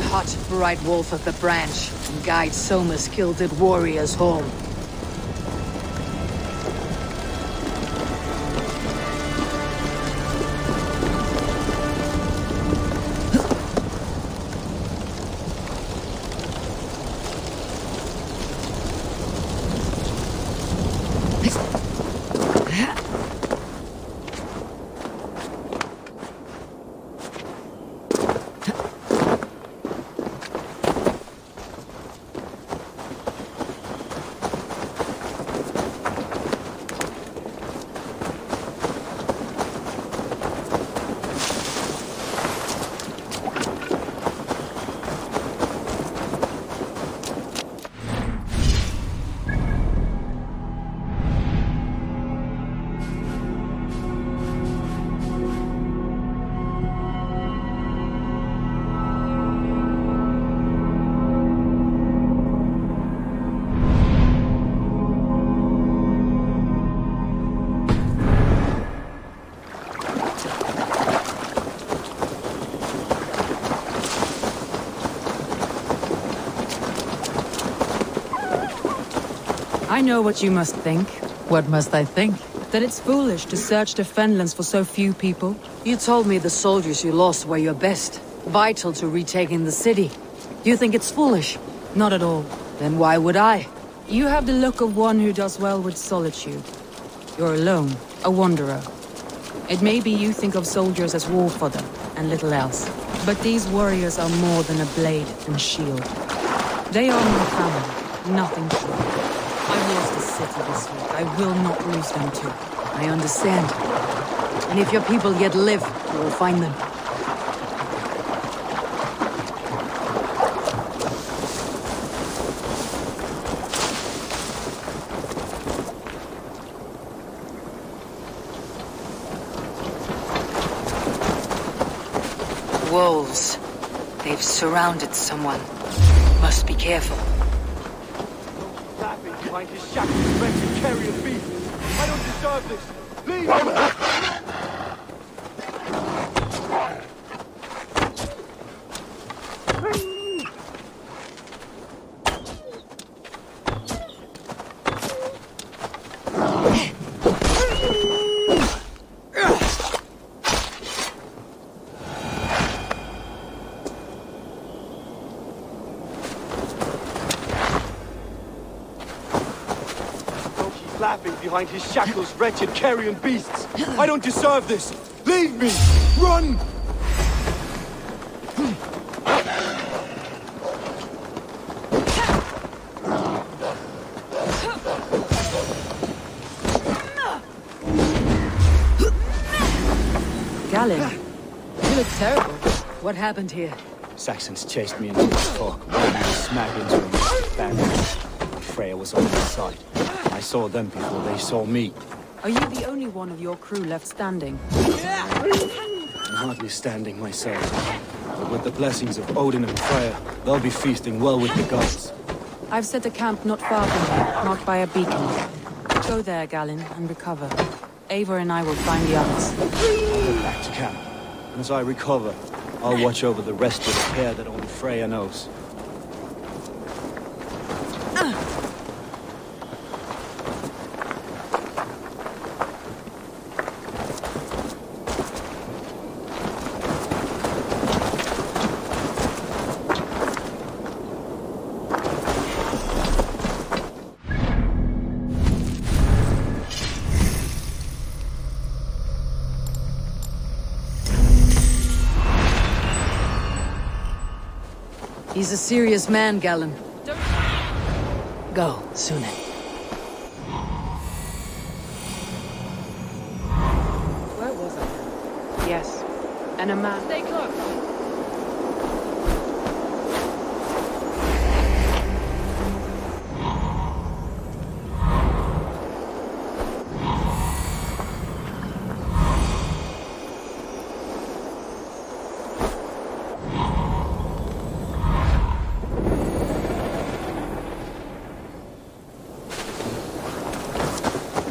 hot, bright wolf of the branch, and guide Soma's gilded warriors home. I know what you must think. What must I think? That it's foolish to search the Fenlands for so few people. You told me the soldiers you lost were your best, vital to retaking the city. You think it's foolish? Not at all. Then why would I? You have the look of one who does well with solitude. You're alone, a wanderer. It may be you think of soldiers as war fodder, and little else. But these warriors are more than a blade and shield. They are my family, nothing short. I lost a city this week. I will not lose them too. I understand. And if your people yet live, you will find them. Wolves. They've surrounded someone. Must be careful. Behind his shackles, wretched carrion beast. I don't deserve this. Leave me! Laughing behind his shackles, wretched carrion beasts. I don't deserve this. Leave me! Run! Galen, you look terrible. What happened here? Saxons chased me into the fog, ready to smack into him. Bandits. Freya was on my side. I saw them before they saw me. Are you the only one of your crew left standing? I'm hardly standing myself. But with the blessings of Odin and Freya, they'll be feasting well with the gods. I've set a camp not far from here, marked by a beacon. Go there, Galen, and recover. Eivor and I will find the others. I'll head back to camp. And as I recover, I'll watch over the rest of the pair that only Freya knows. He's a serious man, Galen. Go, Sune. Where was I? Yes. And a man. Stay close.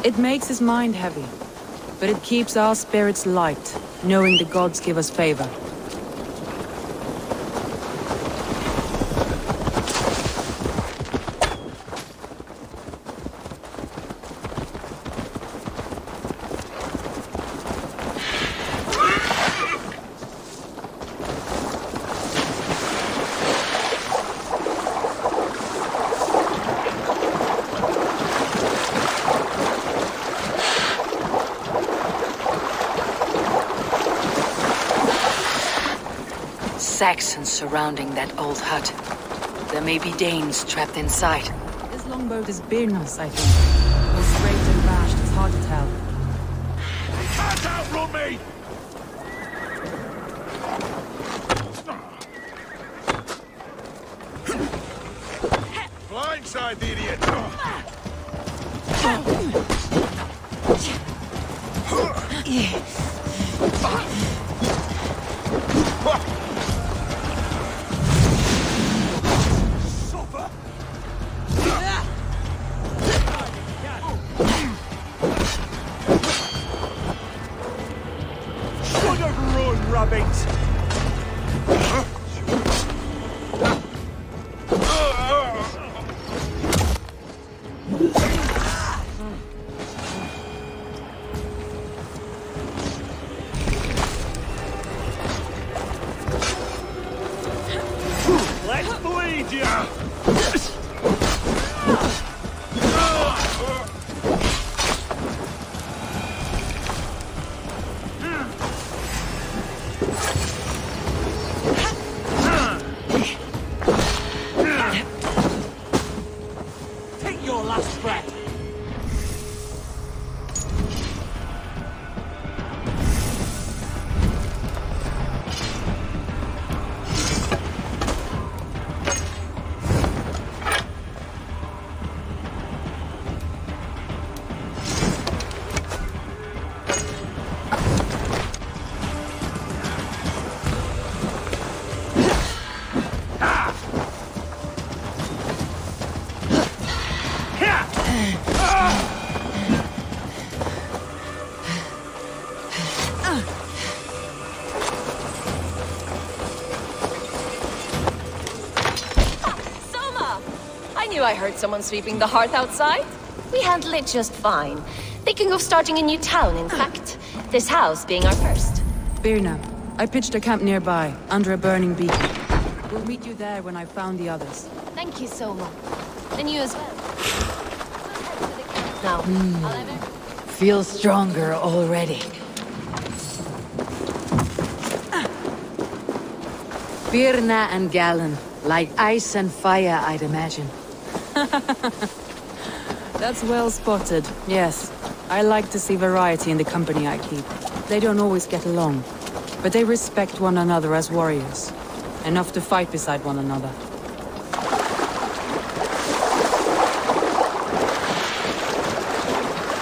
It makes his mind heavy, but it keeps our spirits light, knowing the gods give us favor. Saxons surrounding that old hut. There may be Danes trapped inside. This longboat is Birna's, I think. Though straight and bashed, it's hard to tell. You can't outrun me! Blindside the idiot! Suffer! Good of run, rabbit! Let's bleed ya! Take your last breath! I heard someone sweeping the hearth outside. We handle it just fine. Thinking of starting a new town, in fact. This house being our first. Birna, I pitched a camp nearby, under a burning beacon. We'll meet you there when I've found the others. Thank you so much. And you as well. Now, I'll have it. Feel stronger already. Birna and Galen, like ice and fire, I'd imagine. That's well spotted, yes. I like to see variety in the company I keep. They don't always get along, but they respect one another as warriors. Enough to fight beside one another.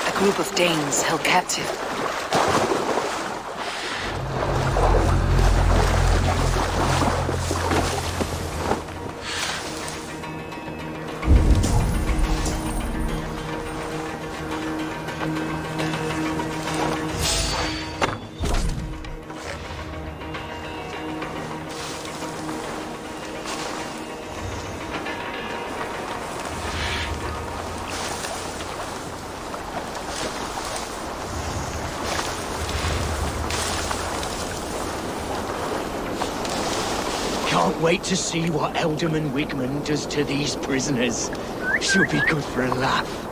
A group of Danes held captive. Can't wait to see what Elderman Wigman does to these prisoners. She'll be good for a laugh.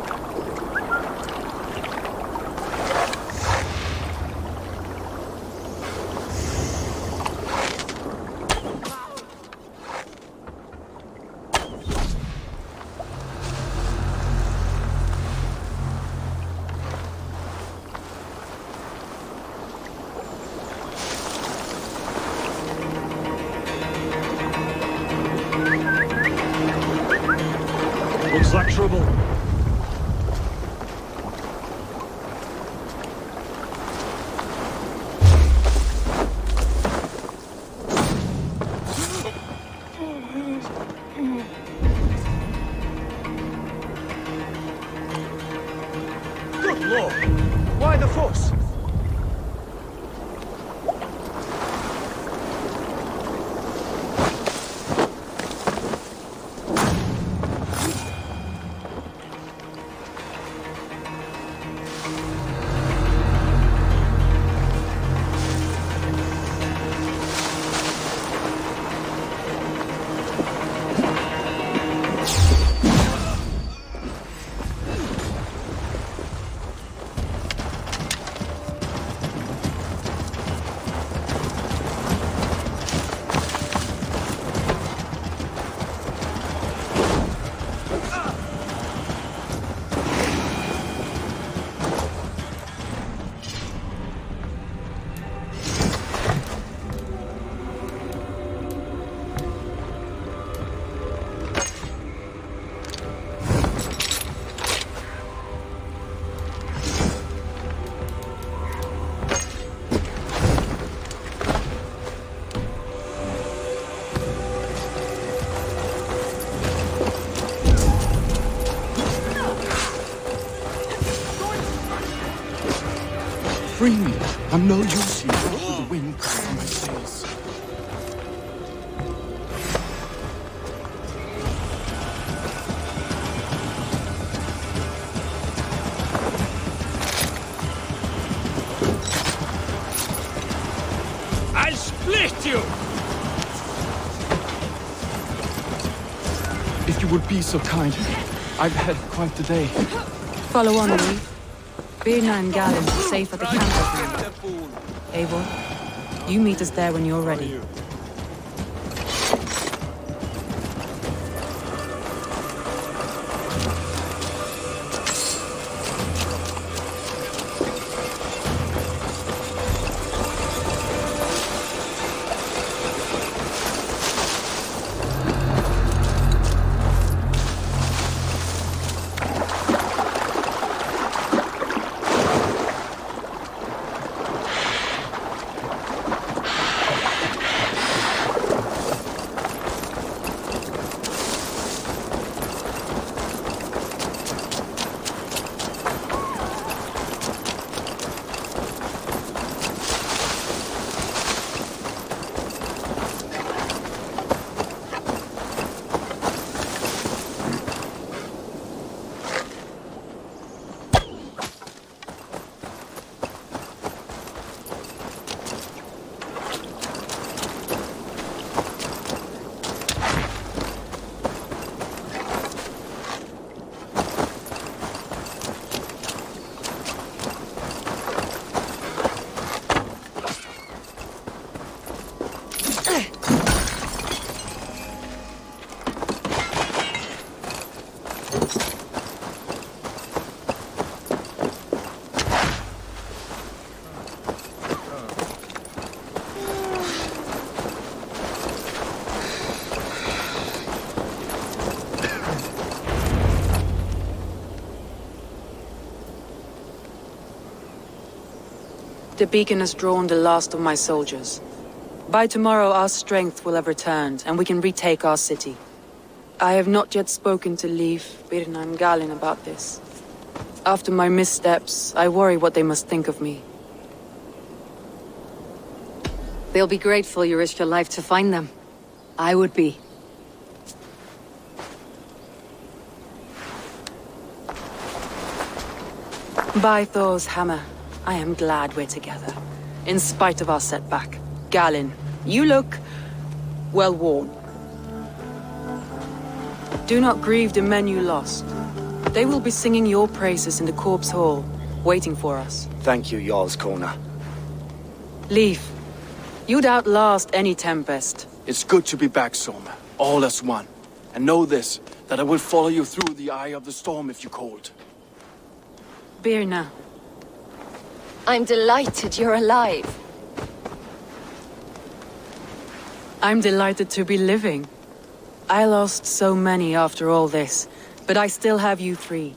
Looks like trouble. Good lord! Why the fuss? Free me. I'm no use here with the wind cutting in my sails. I'll split you! If you would be so kind, I've had quite the day. Follow on, Lee. Birna and Galen are safe at the camp with me. Eivor, you meet us there when you're ready. The beacon has drawn the last of my soldiers. By tomorrow our strength will have returned, and we can retake our city. I have not yet spoken to Leif, Birna and Galen about this. After my missteps, I worry what they must think of me. They'll be grateful you risked your life to find them. I would be. By Thor's hammer, I am glad we're together. In spite of our setback. Galen, you look well worn. Do not grieve the men you lost. They will be singing your praises in the Corpse Hall, waiting for us. Thank you, Jarl's Corner. Leif, you'd outlast any tempest. It's good to be back, Soma. All as one. And know this, that I will follow you through the eye of the storm if you called. Birna, I'm delighted you're alive. I'm delighted to be living. I lost so many after all this, but I still have you three.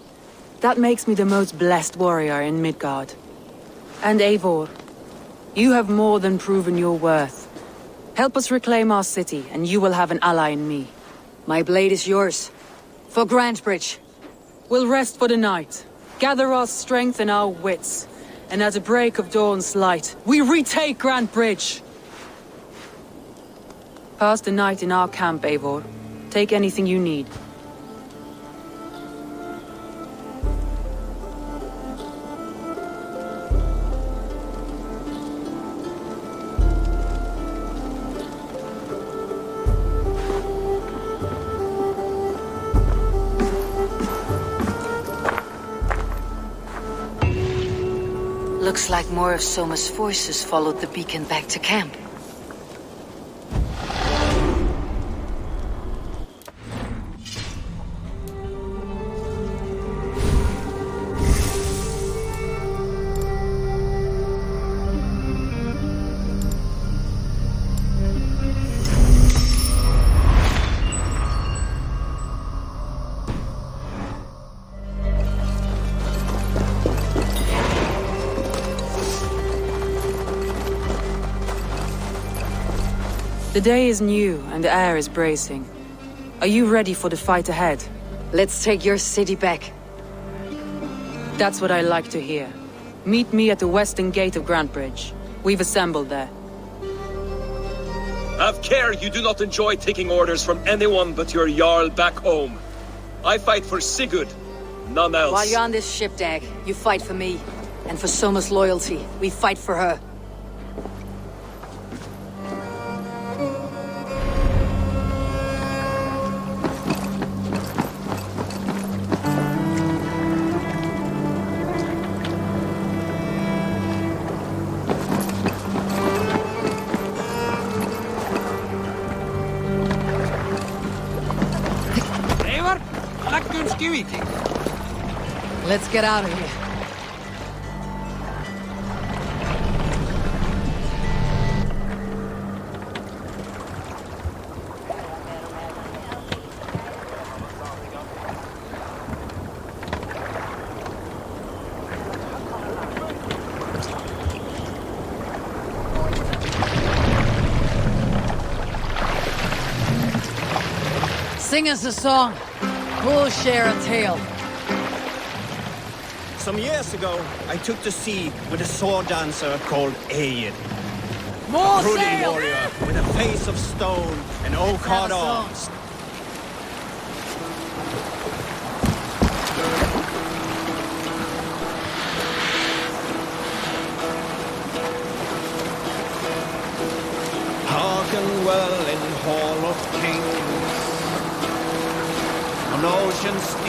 That makes me the most blessed warrior in Midgard. And Eivor, you have more than proven your worth. Help us reclaim our city, and you will have an ally in me. My blade is yours. For Grantebridge. We'll rest for the night, gather our strength and our wits, and at the break of dawn's light, we retake Grantebridge! Pass the night in our camp, Eivor. Take anything you need. Looks like more of Soma's forces followed the beacon back to camp. The day is new, and the air is bracing. Are you ready for the fight ahead? Let's take your city back. That's what I like to hear. Meet me at the western gate of Grantbridge. We've assembled there. Have care you do not enjoy taking orders from anyone but your Jarl back home. I fight for Sigurd, none else. While you're on this ship, Dag, you fight for me. And for Soma's loyalty, we fight for her. Let's get out of here. Sing us a song. We'll share a tale. Some years ago, I took to sea with a sword dancer called Aid. More Brooding sail! warrior with a face of stone and oak-hard arms. Hearken well in Hall of Kings, on ocean steaming.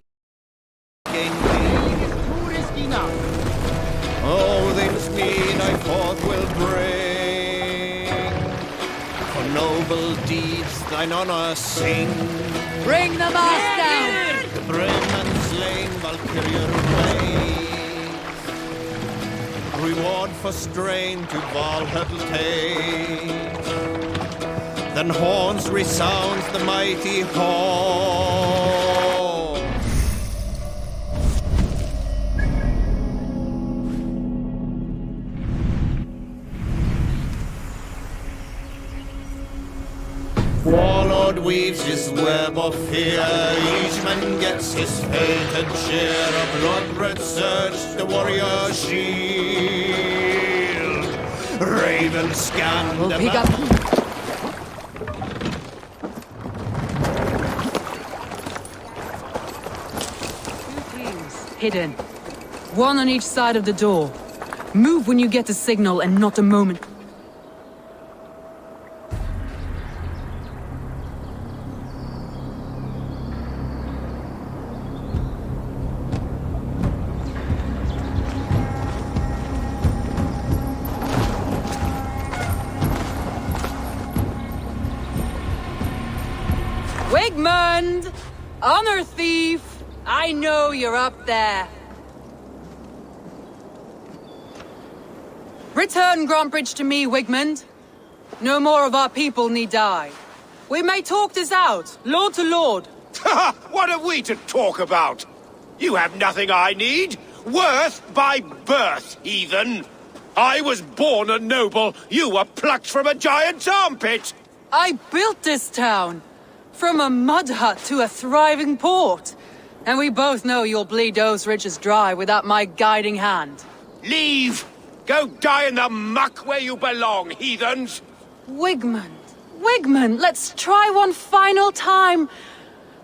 Oh, this mead I forth will bring, for noble deeds thine honor sing. Bring the mast down! The brave and slain Valkyrian ways, reward for strain to Valhalla take. Then horns resounds the mighty horn. Warlord weaves his web of fear, each man gets his fated share. A blood-red surge, the warrior shield. Raven scanned We'll pick up. Two teams, hidden. One on each side of the door. Move when you get the signal and not a moment. Wigmund! Honor thief! I know you're up there. Return Grantbridge to me, Wigmund. No more of our people need die. We may talk this out, lord to lord. What have we to talk about? You have nothing I need. Worth by birth, heathen. I was born a noble. You were plucked from a giant's armpit. I built this town. From a mud hut to a thriving port. And we both know you'll bleed those riches dry without my guiding hand. Leave! Go die in the muck where you belong, heathens! Wigmund, Wigmund, let's try one final time.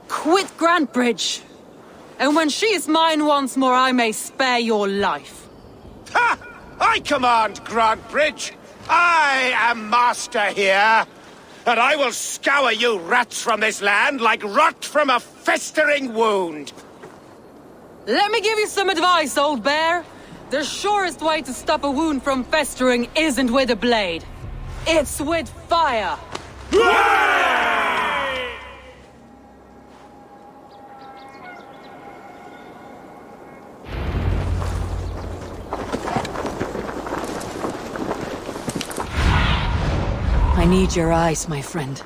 Quit Grantbridge. And when she is mine once more, I may spare your life. Ha! I command Grantbridge. I am master here. And I will scour you rats from this land like rot from a festering wound. Let me give you some advice, old bear. The surest way to stop a wound from festering isn't with a blade. It's with fire. I need your eyes, my friend.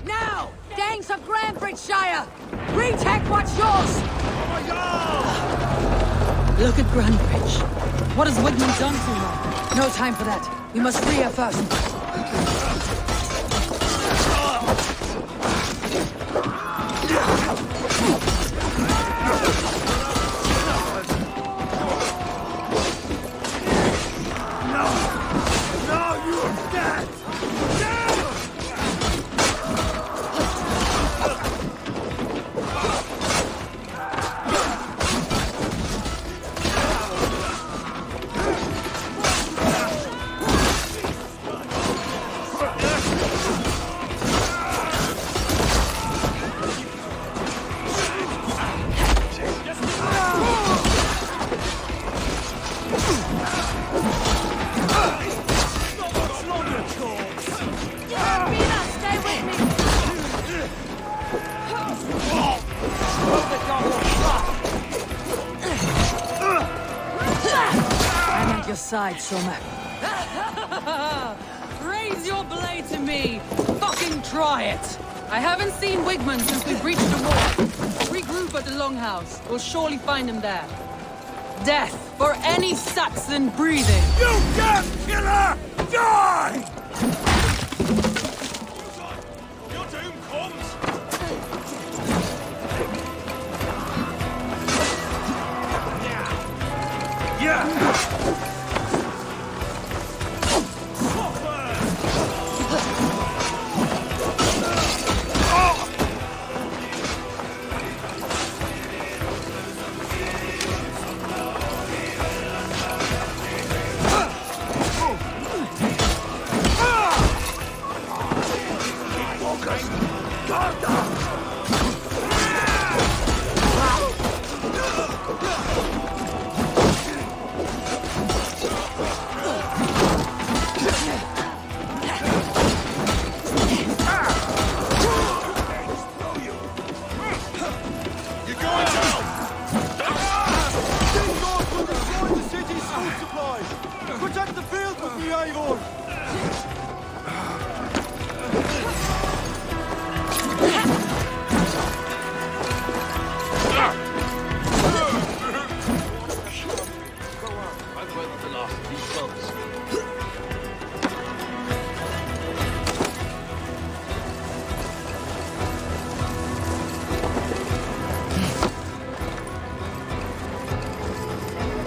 Now! Gangs of Grantbridgeshire! Retake what's yours! Look at Grantbridge. What has Wigmund done to her? No time for that. We must free her first. side, Soma. Raise your blade to me! Fucking try it! I haven't seen Wigmund since we breached the wall. Regroup at the Longhouse. We'll surely find him there. Death for any Saxon breathing! You damn killer! Die! Your doom comes!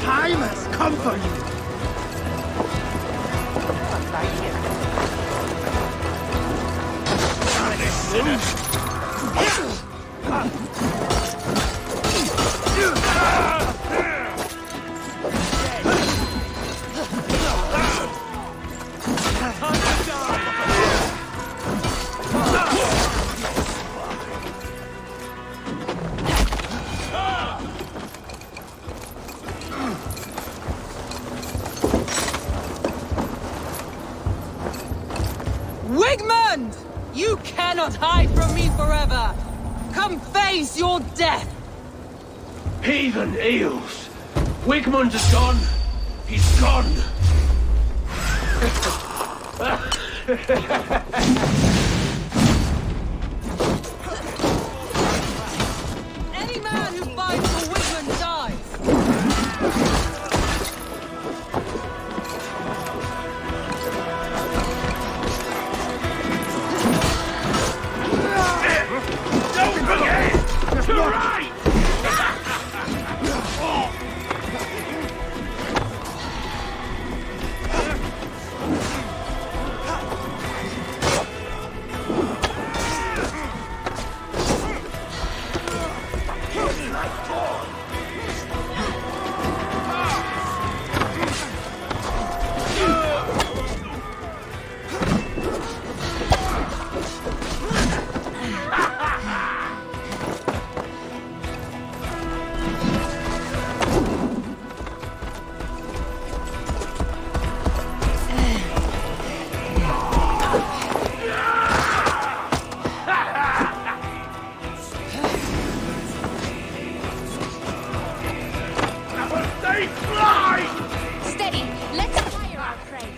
Time has come for you! Wigmund! You cannot hide from me forever! Come face your death! Heathen eels! Wigmund is gone! He's gone! Any man who fights for Wigmund dies! Don't forget! You're right! They fly! Steady, let's fire our prey.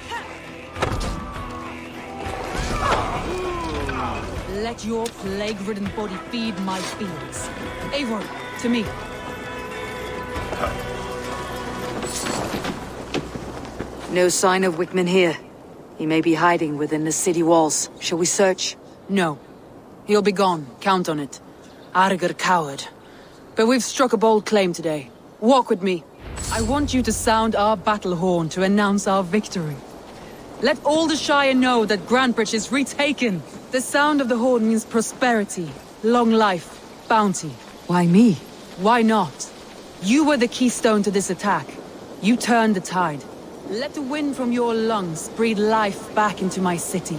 Let your plague-ridden body feed my fears. Eivor, to me. No sign of Wickman here. He may be hiding within the city walls. Shall we search? No. He'll be gone. Count on it. Arger coward. But we've struck a bold claim today. Walk with me. I want you to sound our battle horn to announce our victory. Let all the Shire know that Grantbridge is retaken. The sound of the horn means prosperity, long life, bounty. Why me? Why not? You were the keystone to this attack. You turned the tide. Let the wind from your lungs breathe life back into my city.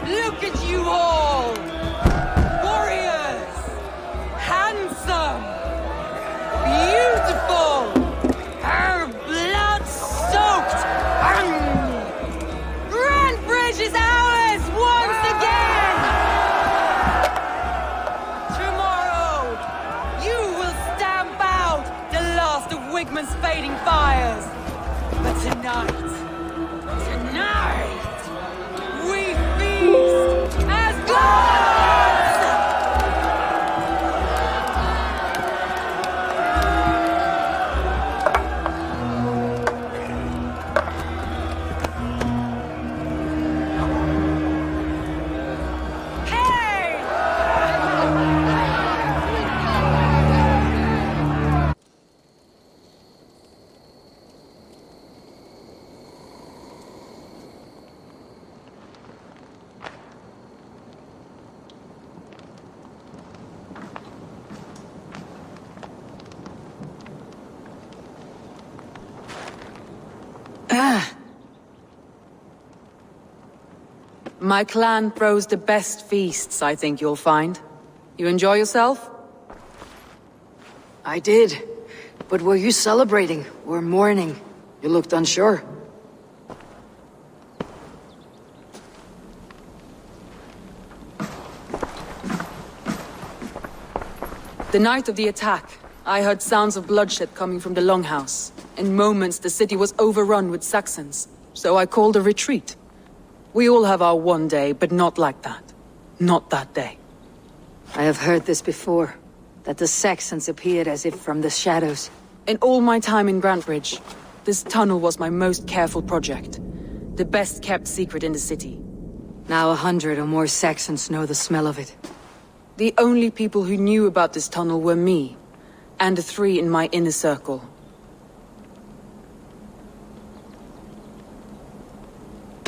Look at you all! Warriors! Handsome! Beautiful! Her blood-soaked! Grantbridge is ours once again! Tomorrow, you will stamp out the last of Wigman's fading fires. But tonight, we feast as gods! Hey! My clan throws the best feasts, I think you'll find. You enjoy yourself? I did. But were you celebrating or mourning? You looked unsure. The night of the attack, I heard sounds of bloodshed coming from the Longhouse. In moments, the city was overrun with Saxons, so I called a retreat. We all have our one day, but not like that. Not that day. I have heard this before, that the Saxons appeared as if from the shadows. In all my time in Grantbridge, this tunnel was my most careful project. The best kept secret in the city. Now 100 or more Saxons know the smell of it. The only people who knew about this tunnel were me, and the 3 in my inner circle.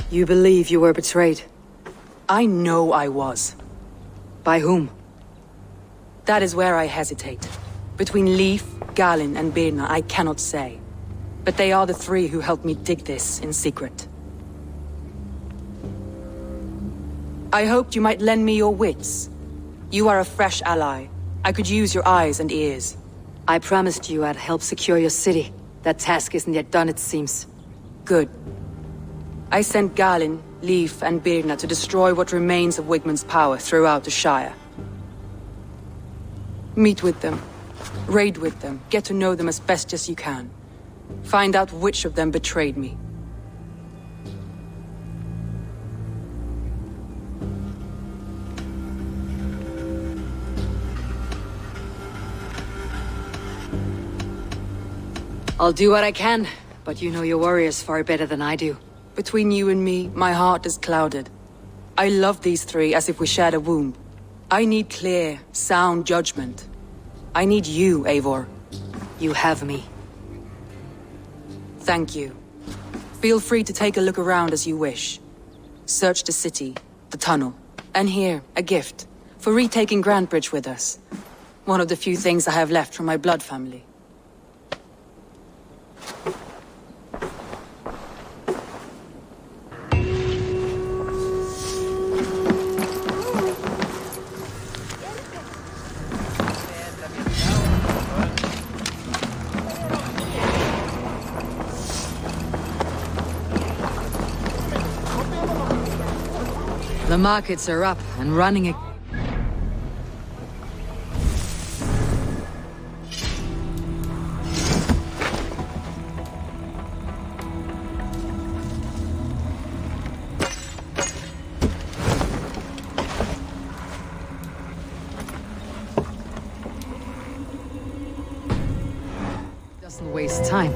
You believe you were betrayed? I know I was. By whom? That is where I hesitate. Between Leif, Galin, and Birna, I cannot say. But they are the 3 who helped me dig this in secret. I hoped you might lend me your wits. You are a fresh ally. I could use your eyes and ears. I promised you I'd help secure your city. That task isn't yet done, it seems. Good. I sent Galin, Leif, and Birna to destroy what remains of Wigman's power throughout the Shire. Meet with them. Raid with them. Get to know them as best as you can. Find out which of them betrayed me. I'll do what I can, but you know your warriors far better than I do. Between you and me, my heart is clouded. I love these 3 as if we shared a womb. I need clear, sound judgment. I need you, Eivor. You have me. Thank you. Feel free to take a look around as you wish. Search the city, the tunnel, and here, a gift, for retaking Grantbridge with us. One of the few things I have left from my blood family. The markets are up and running again. Doesn't waste time.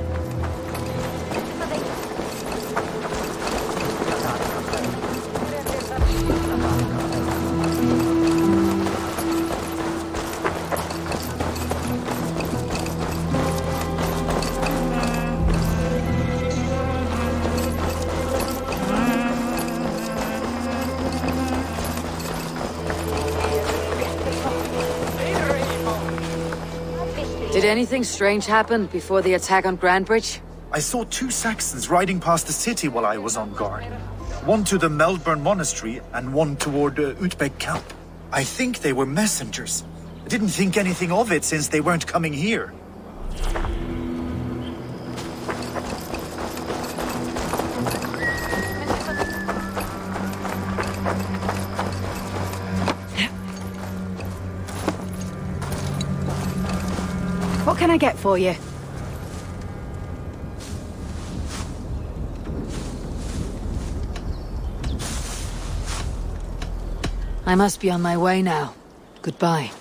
Did anything strange happen before the attack on Grantbridge? I saw 2 Saxons riding past the city while I was on guard. One to the Melbourne Monastery and one toward Utbeck Camp. I think they were messengers. I didn't think anything of it since they weren't coming here. What can I get for you? I must be on my way now. Goodbye.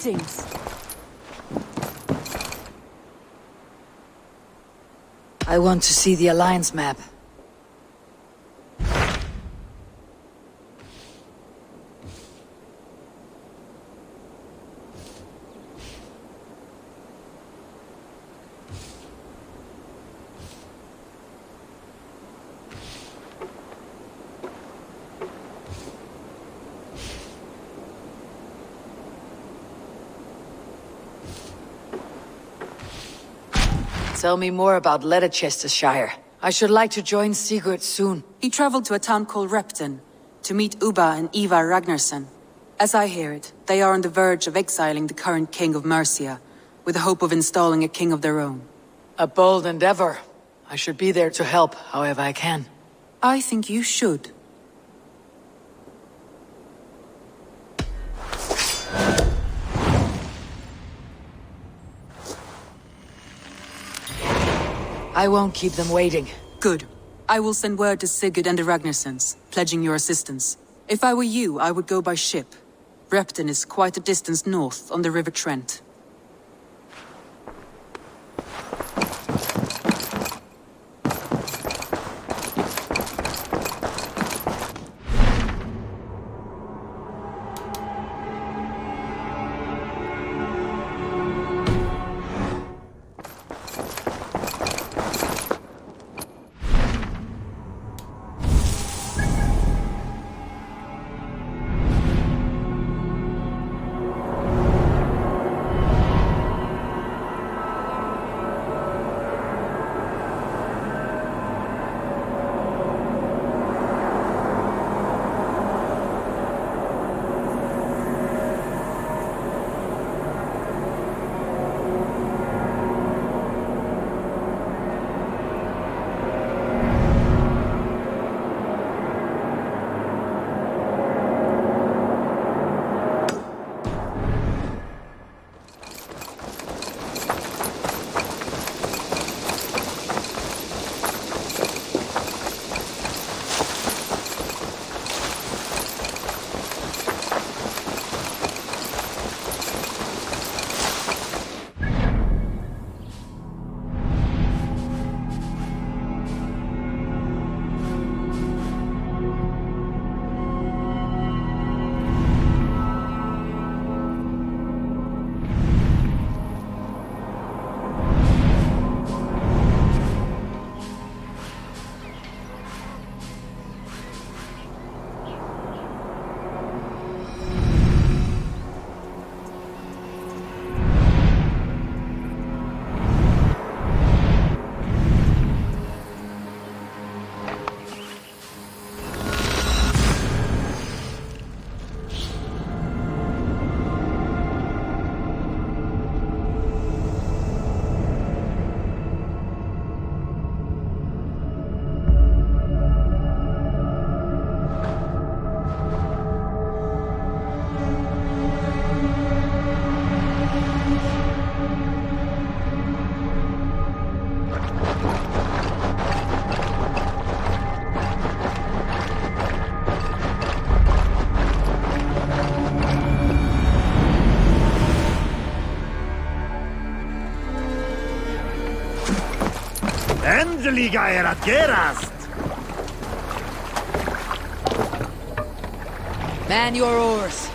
Greetings. I want to see the Alliance map. Tell me more about Leicestershire. I should like to join Sigurd soon. He traveled to a town called Repton to meet Ubba and Ivar Ragnarsson. As I hear it, they are on the verge of exiling the current king of Mercia, with the hope of installing a king of their own. A bold endeavor. I should be there to help, however I can. I think you should. I won't keep them waiting. Good. I will send word to Sigurd and the Ragnarssons, pledging your assistance. If I were you, I would go by ship. Repton is quite a distance north on the River Trent. Endeliga er att gerast! Man your oars.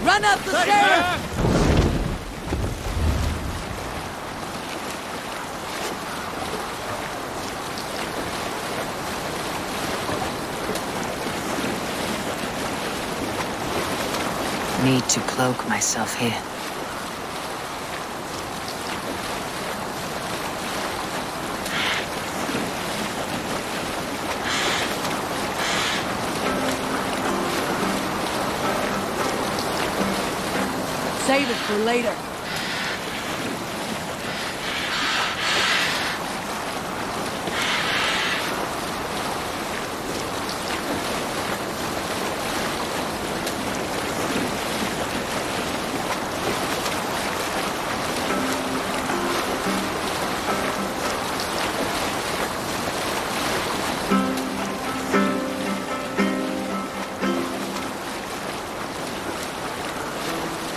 Run up the stairs! Need to cloak myself here. Save it for later.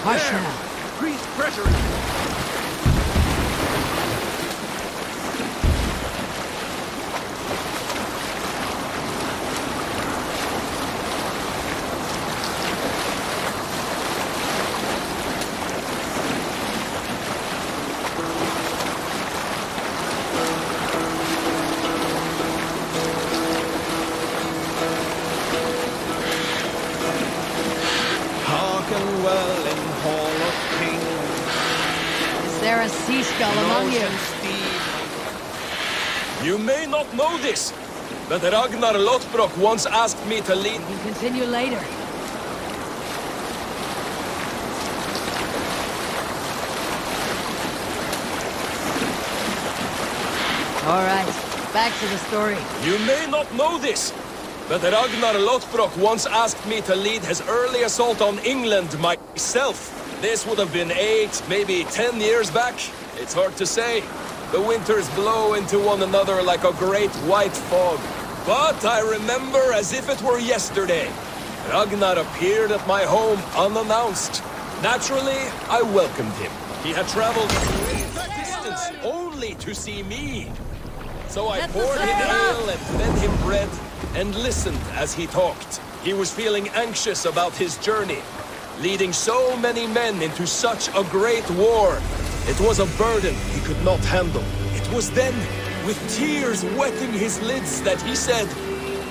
Hush now. Increase pressure. Hearken well in Hall of Kings. Is there a sea skull among you? You may not know this, but Ragnar Lothbrok once asked me to lead... We'll continue later. All right, back to the story. You may not know this, but Ragnar Lothbrok once asked me to lead his early assault on England myself. This would have been 8, maybe 10 years back. It's hard to say. The winters blow into one another like a great white fog. But I remember as if it were yesterday. Ragnar appeared at my home unannounced. Naturally, I welcomed him. He had traveled a great distance only to see me. So I poured him ale and fed him bread and listened as he talked. He was feeling anxious about his journey. Leading so many men into such a great war. It was a burden he could not handle. It was then, with tears wetting his lids, that he said,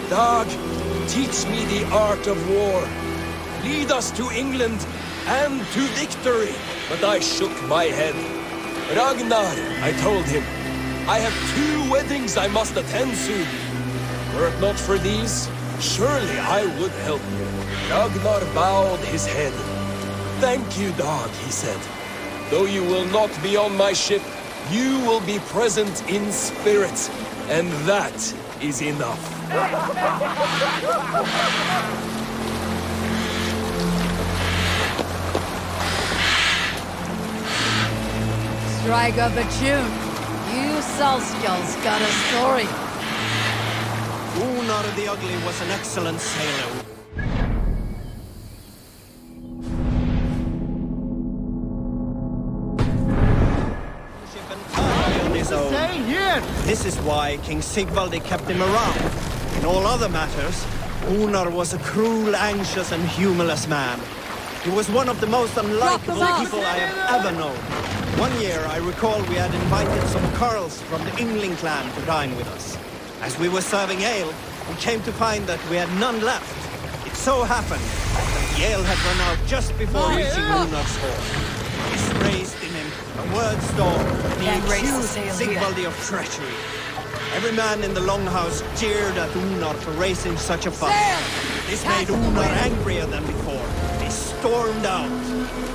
"Dag, teach me the art of war. Lead us to England and to victory." But I shook my head. "Ragnar," I told him, "I have 2 weddings I must attend soon. Were it not for these, surely I would help you." Ragnar bowed his head. "Thank you, Dag," he said. "Though you will not be on my ship, you will be present in spirit, and that is enough." Strike up a tune. You Salskulls got a story. Gunnar the Ugly was an excellent sailor. Stay here! This is why King Sigvaldi kept him around. In all other matters, Gunnar was a cruel, anxious, and humorless man. He was one of the most unlikable people I have ever known. One year, I recall we had invited some Carls from the Yngling clan to dine with us. As we were serving ale, we came to find that we had none left. It so happened that the ale had run out just before reaching Gunnar's hall. This raised in him a word storm, and he accused Sigvaldi of treachery. Every man in the longhouse jeered at Gunnar for raising such a fuss. This made Gunnar angrier than before. He stormed out.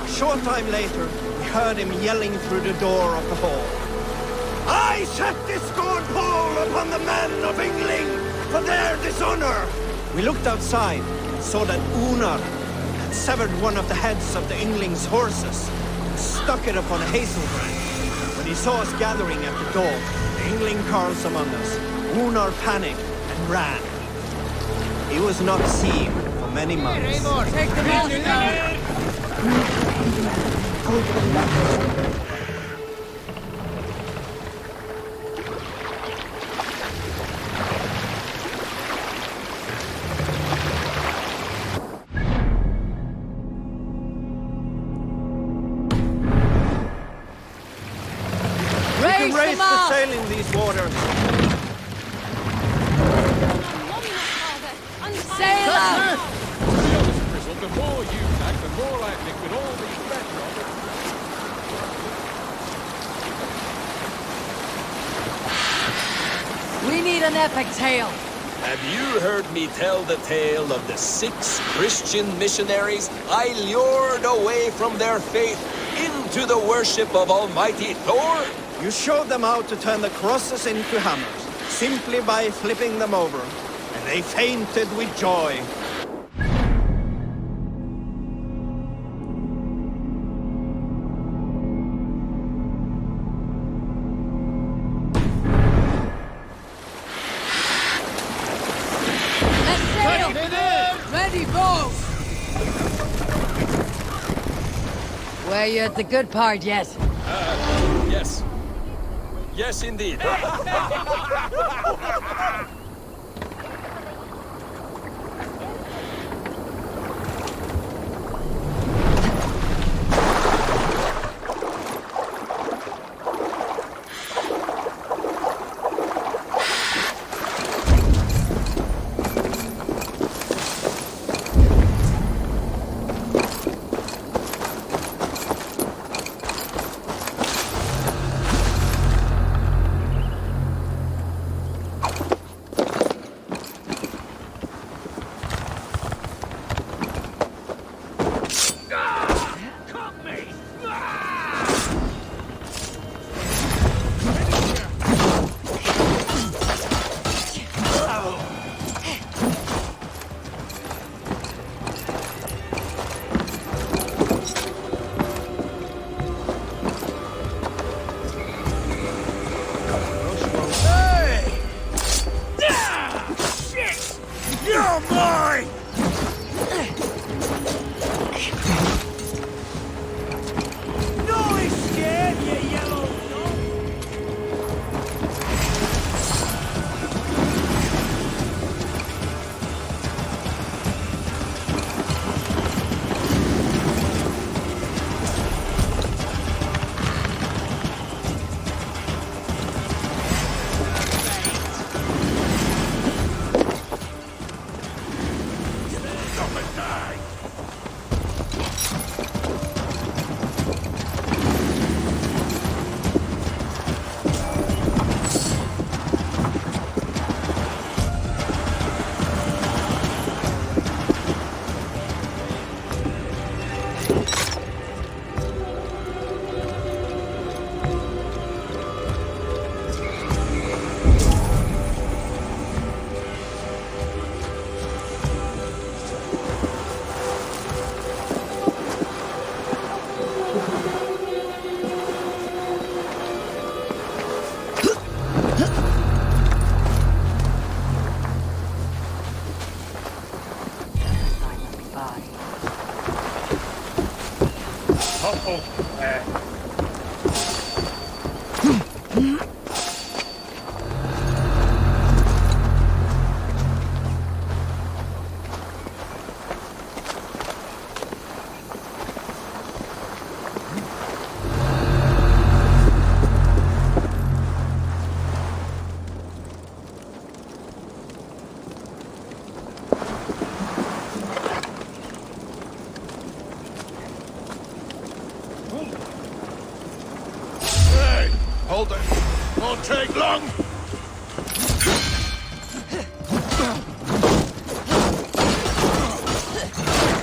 A short time later, we heard him yelling through the door of the hall. I set this scorn pall upon the men of Yngling for their dishonor! We looked outside and saw that Gunnar had severed one of the heads of the Yngling's horses and stuck it upon a hazel branch. When he saw us gathering at the door, the Yngling Carls among us, Gunnar panicked and ran. He was not seen for many months. Take them out now! We can raise the sail in these waters. Sail out! The more you pack, the more likely could all be better on it. We need an epic tale. Have you heard me tell the tale of the 6 Christian missionaries I lured away from their faith into the worship of Almighty Thor? You showed them how to turn the crosses into hammers, simply by flipping them over, and they fainted with joy. Let's sail! Ready, bow! Were you at the good part yet? Yes. Yes, indeed. You're mine! No escape, you yellow dog! Come and die! Hey, hold it. Won't take long.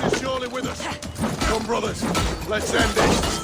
He's surely with us. Come, brothers. Let's end this.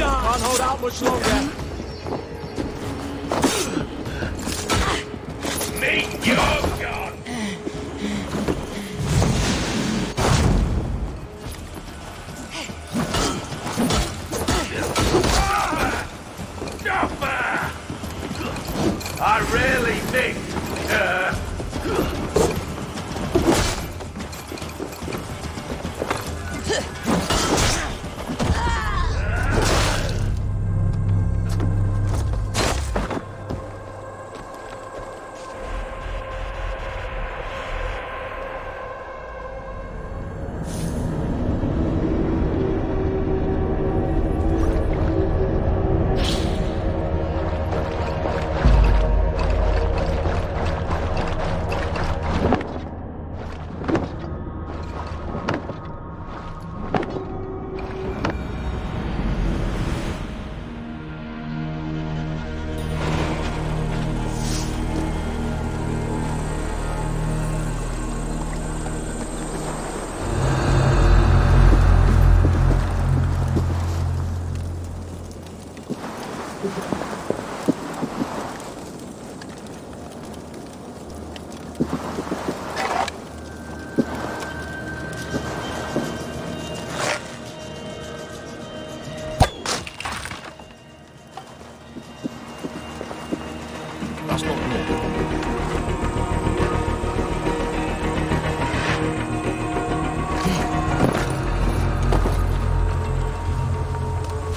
Can't hold out much longer. Meet your god! I rarely think, That's not normal.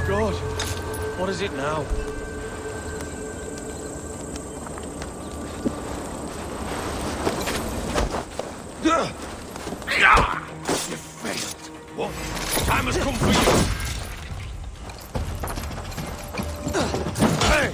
God, what is it now? You failed. What? Time has come for you. Hey!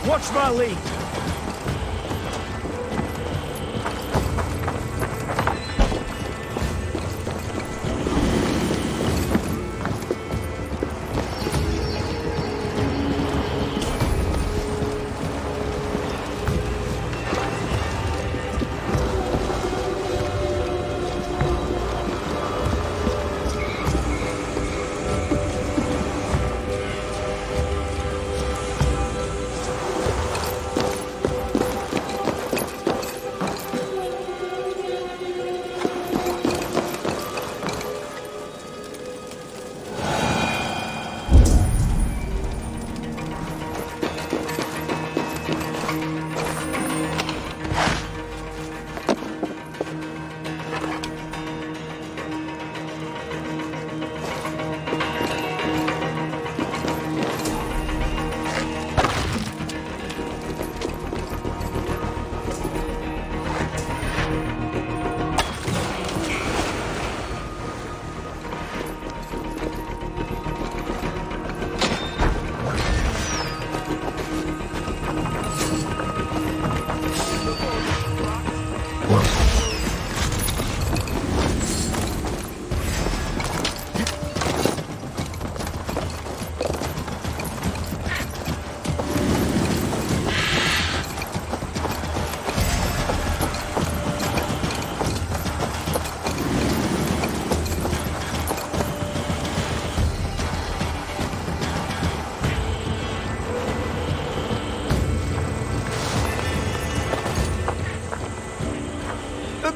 Watch my lead.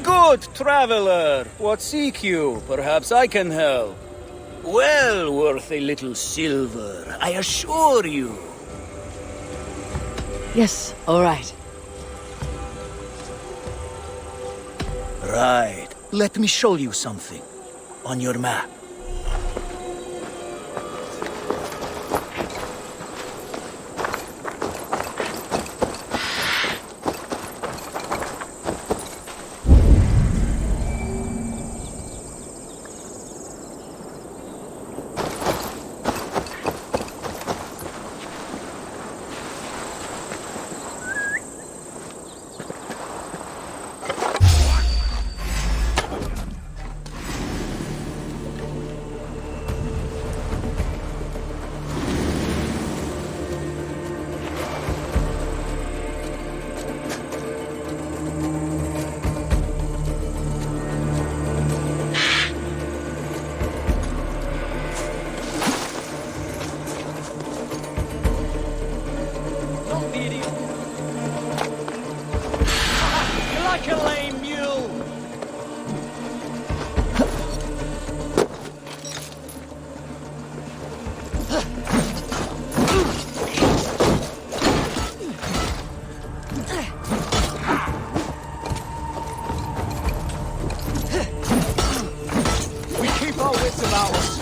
Good traveler, what seek you? Perhaps I can help. Well worth a little silver, I assure you. Yes, all right. Right. Let me show you something. On your map. like a lame mule! We keep our wits about us.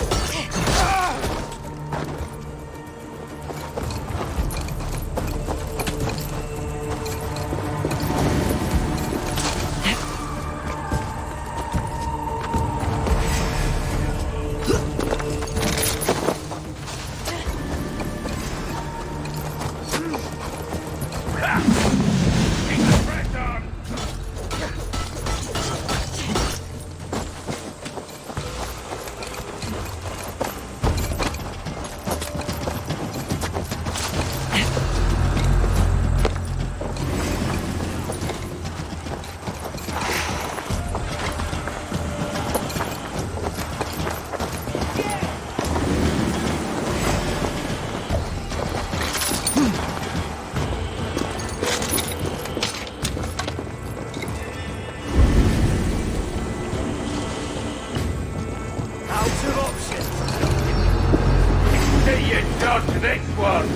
This one!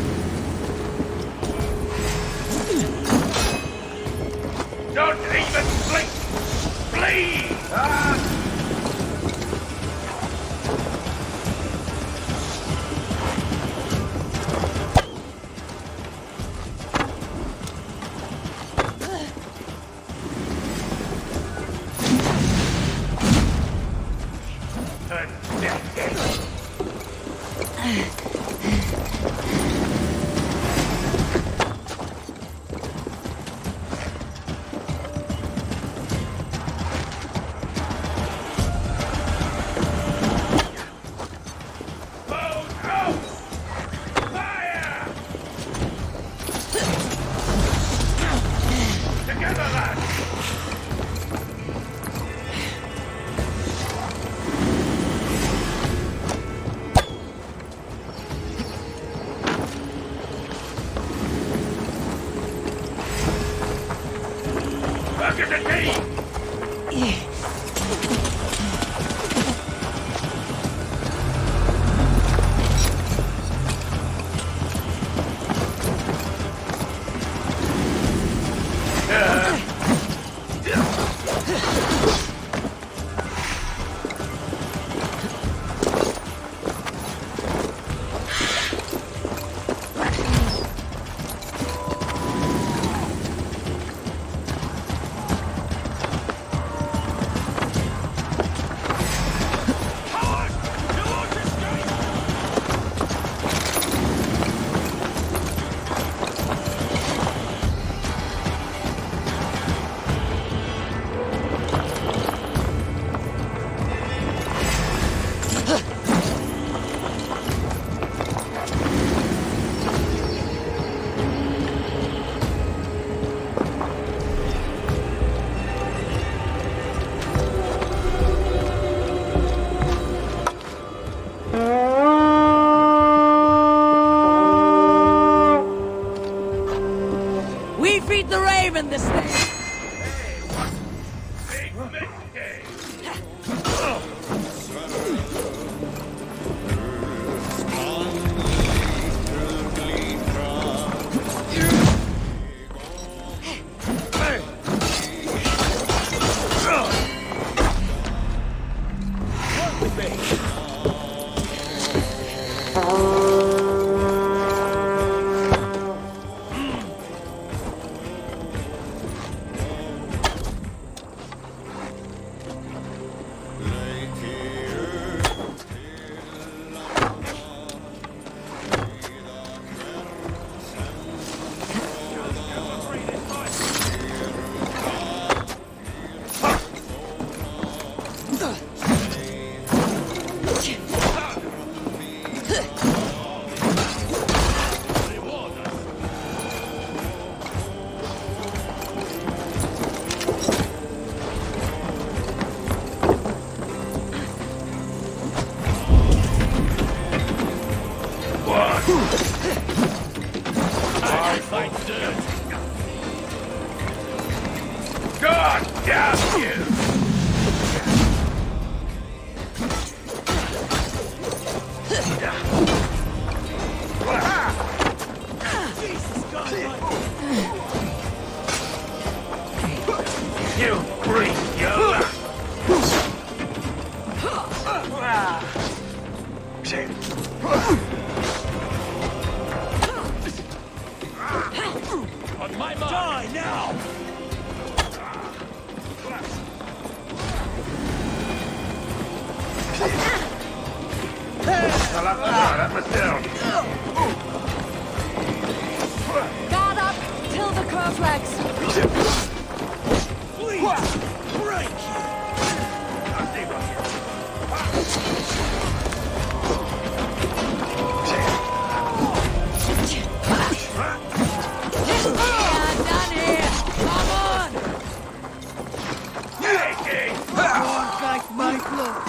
Don't even blink! Flee! We feed the raven this day. God damn you! You bring your luck! On my mark! Die now! Guard up! Till the curved legs! Please! Break! Yeah, done here! Come on! Back my cloak.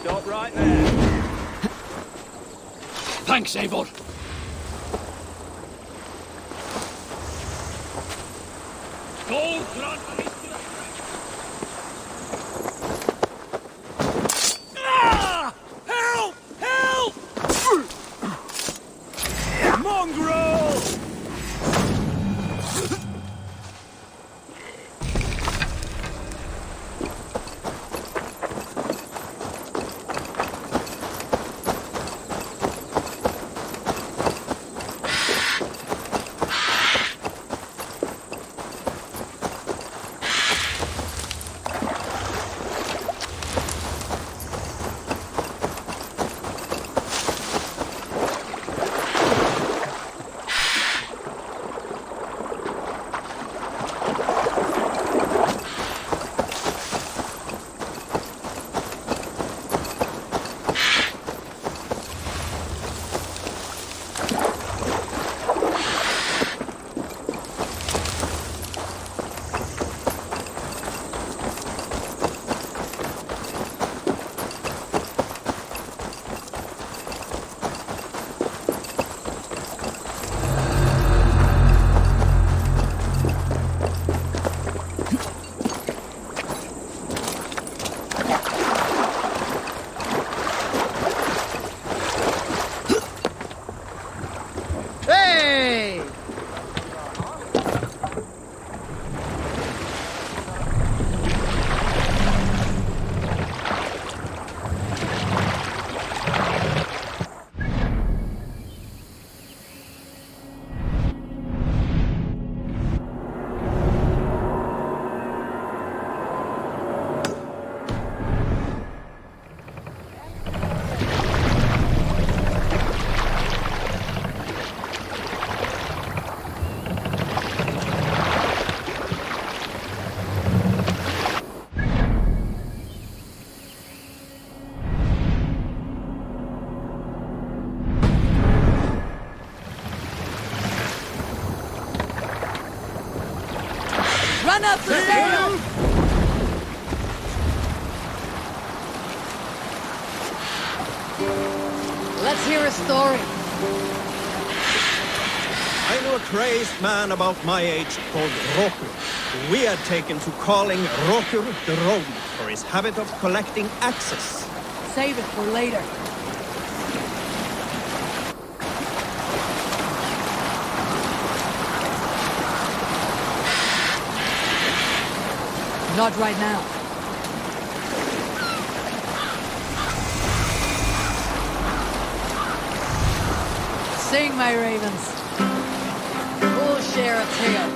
Stop right there. Thanks, Eivor. Ah! Help! Help! Mongrel! Run up the sail! Let's hear a story. I knew a crazed man about my age called Roku, who we had taken to calling Rokur the Rodent for his habit of collecting axes. Save it for later. Not right now. Sing, my ravens. We'll share a tale.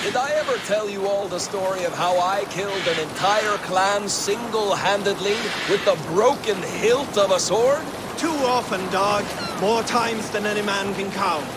Did I ever tell you all the story of how I killed an entire clan single-handedly with the broken hilt of a sword? Too often, dog. More times than any man can count.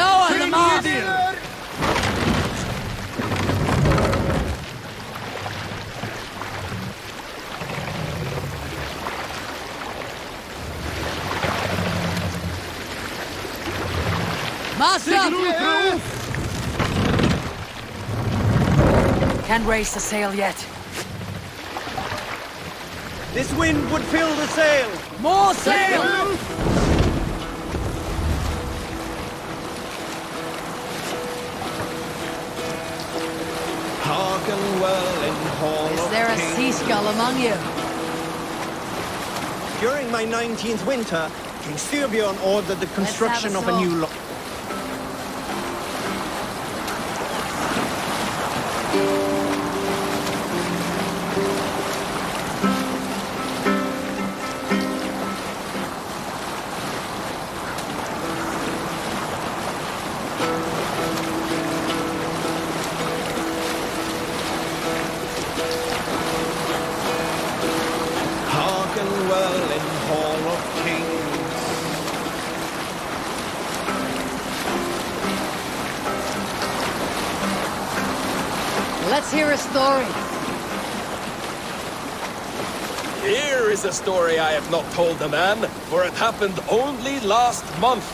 Lower the mast! Mast up! Can't raise the sail yet. This wind would fill the sail! More sail! Hearken well in Hall Is of there a Kings. sea skull among you? During my 19th winter, King Styrbjorn ordered the construction of a song. new lo- Hearken well in Hall of Kings. Let's hear a story. Here is a story I have not told the man, for it happened only last month.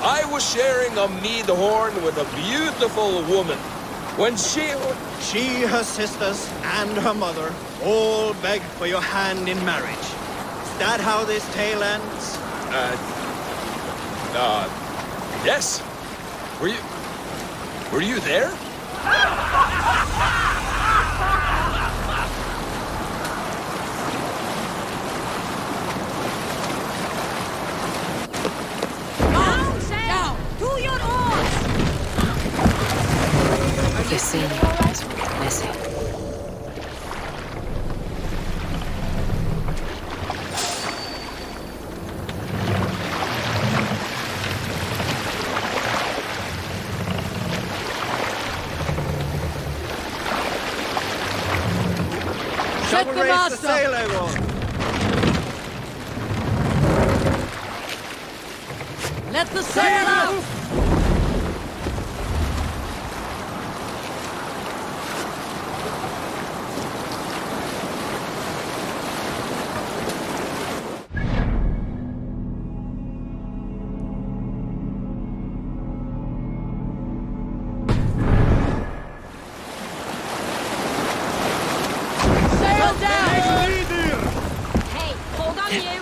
I was sharing a mead horn with a beautiful woman. When She, her sisters, and her mother all begged for your hand in marriage. Is that how this tale ends? Yes. Were you there? Down! To your oars! The sea is messy. Set Double the raise mast the up! sail, everyone. Let the sail out! Sail down! Hey, hold on you!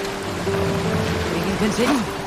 We can continue.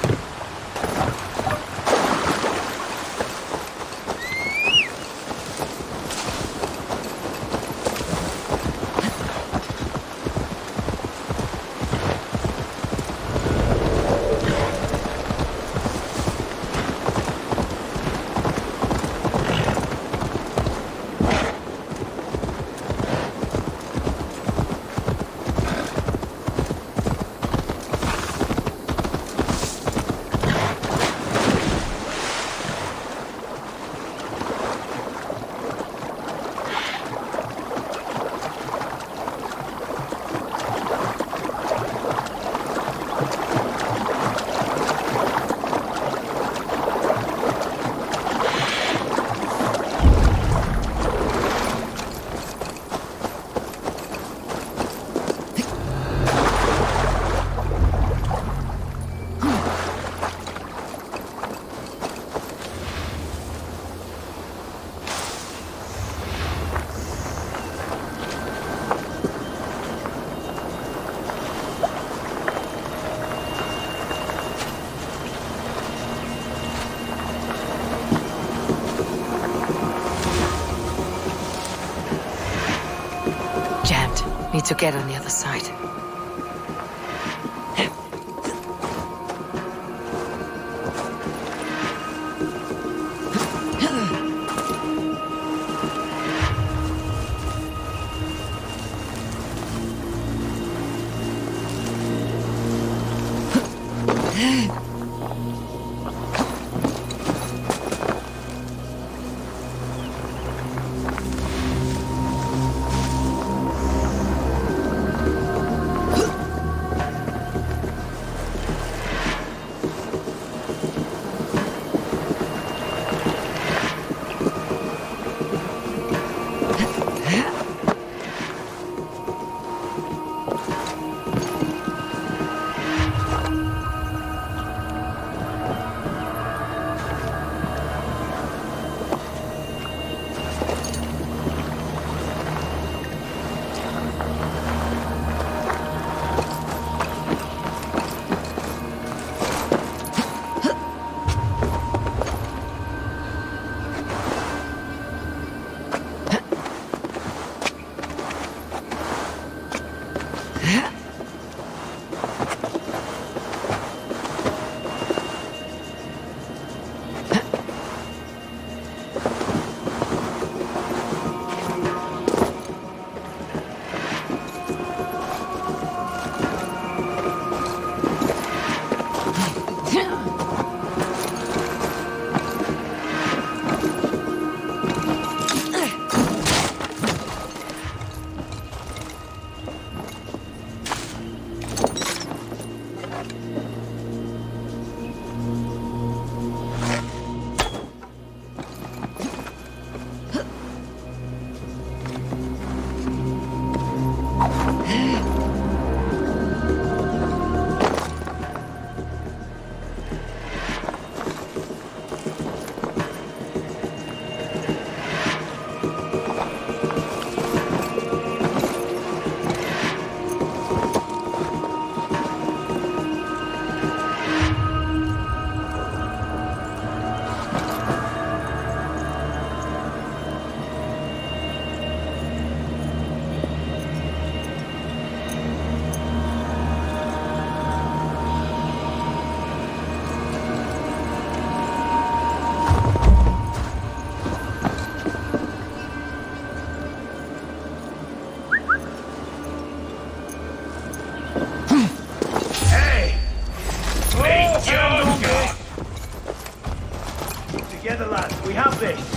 Need to get on the other side. Together, lads. We have this.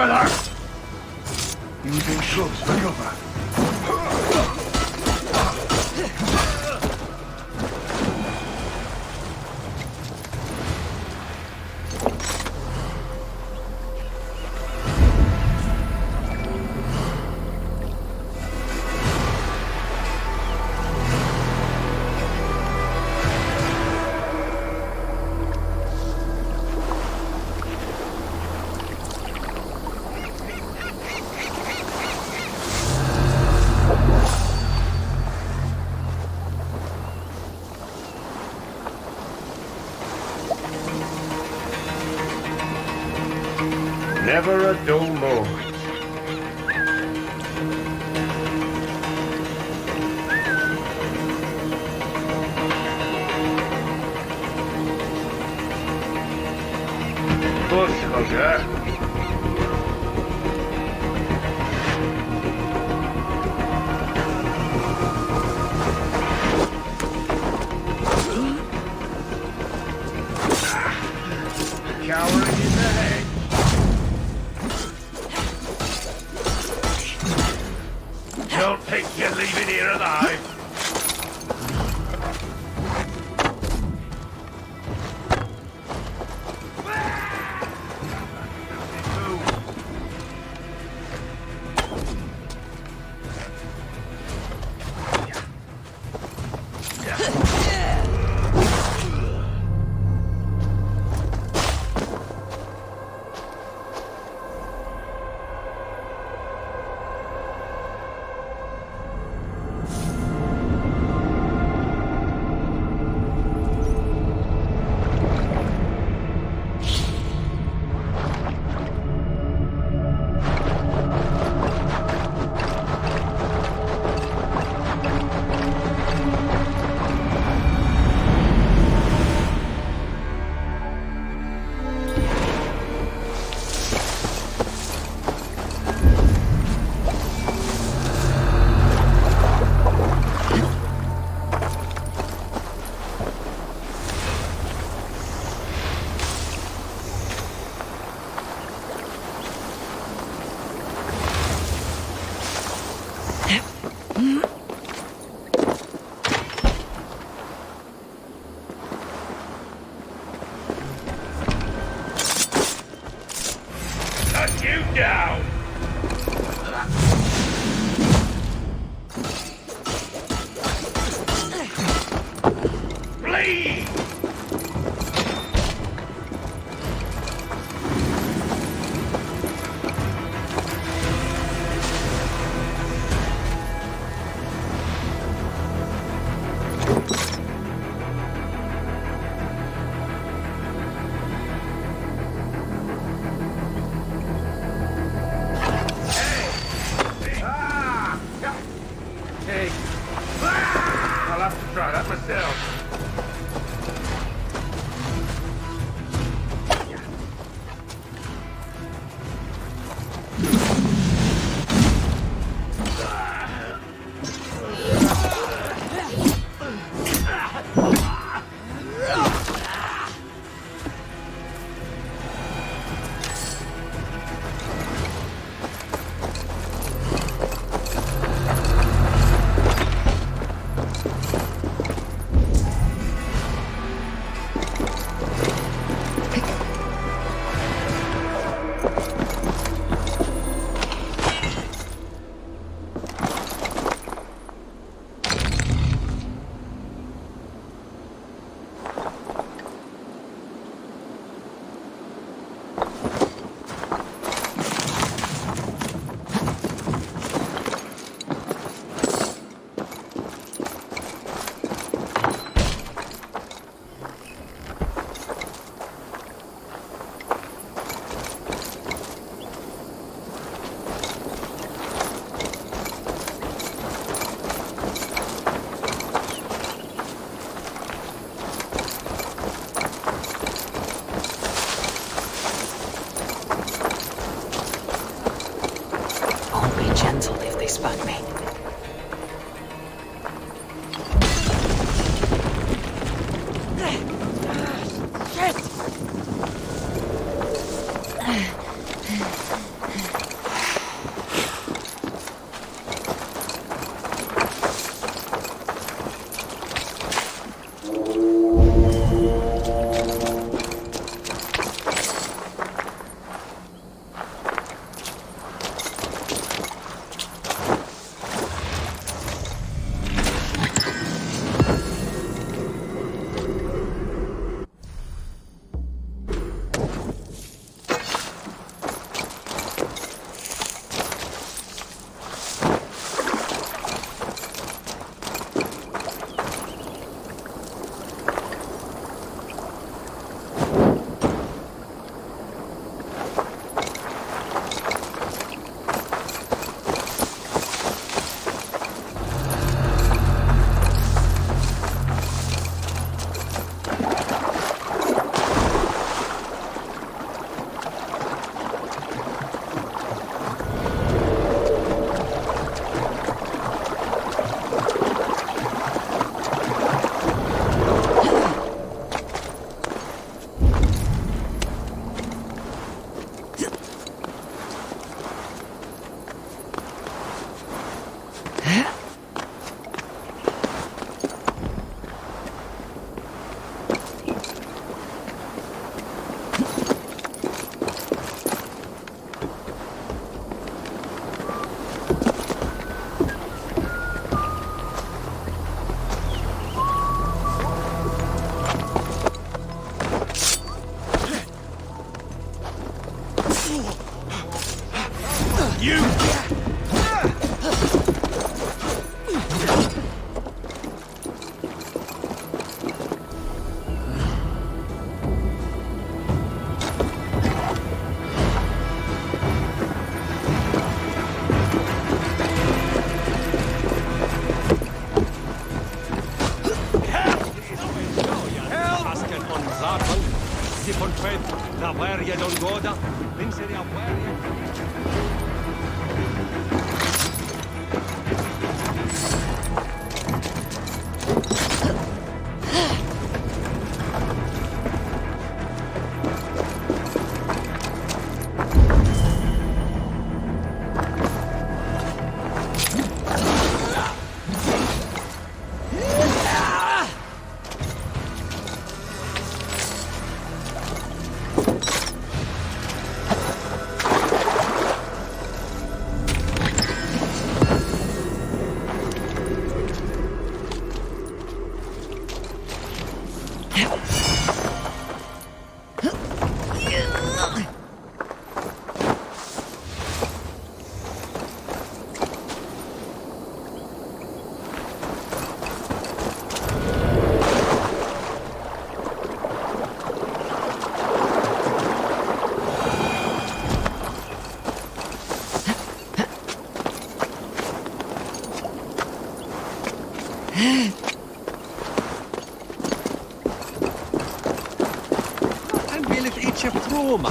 brother! Using troops for cover. Never a dull moment. Bush hugger. Cowering in the head. Don't think you're leaving here alive. Cut you down! Bleed! Hey! I'll have to try that myself. Gentle if they spot me. Shit! En wil het ietsje proma.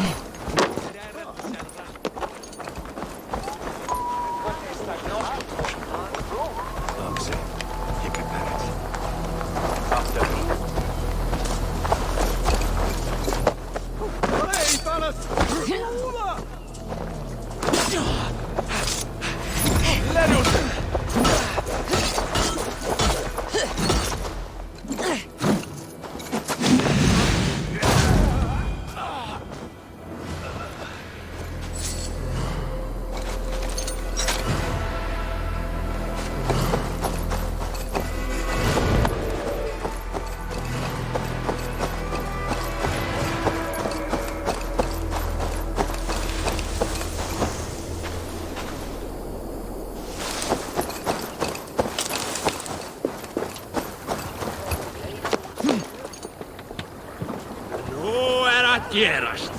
Tierras.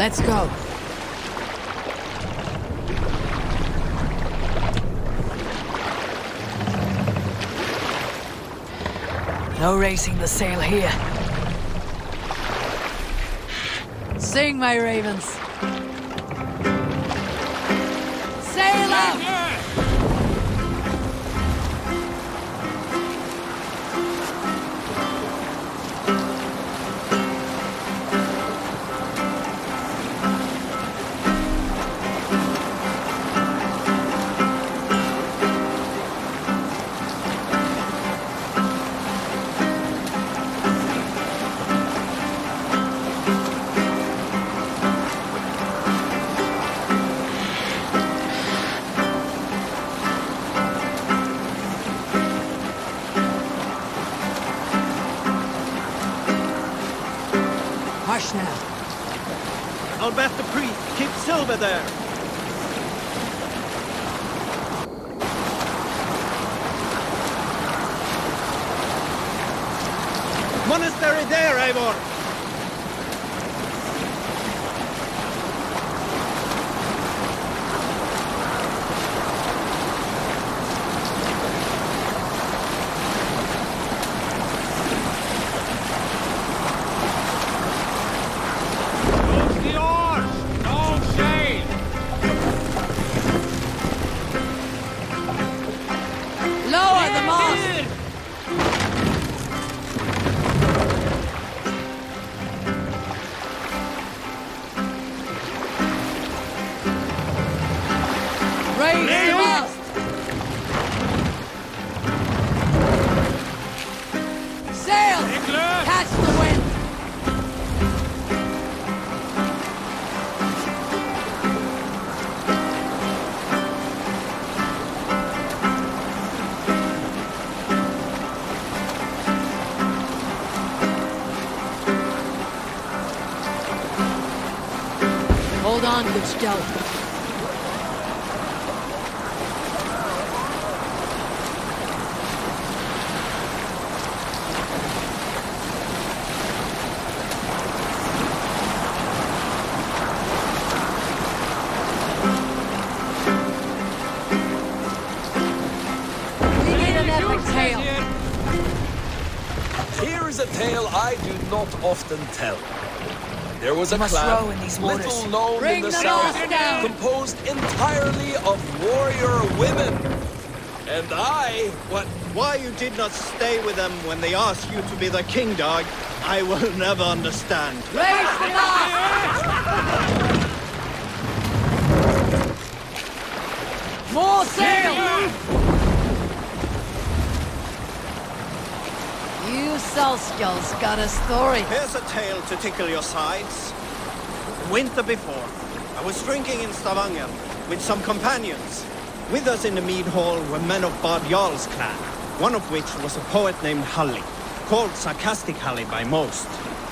Let's go. No raising the sail here. Sing, my ravens. Sail out! Hush now. I'll bet the priest keeps silver there. Monastery there, Eivor! Lower the mast! Raise the mast! Sail! Catch the wind! Hold on, good scout. We need an epic tale. Here is a tale I do not often tell. There was a must row clan, in these waters. little known Bring in the the south, mast down. composed entirely of warrior women. And I, Why you did not stay with them when they asked you to be the king dog, I will never understand. Raise the mast! More sail! You Salskulls got a story. Here's a tale to tickle your sides. The winter before, I was drinking in Stavanger with some companions. With us in the mead hall were men of Bard Jarl's clan, one of which was a poet named Halli, called Sarcastic Halli by most.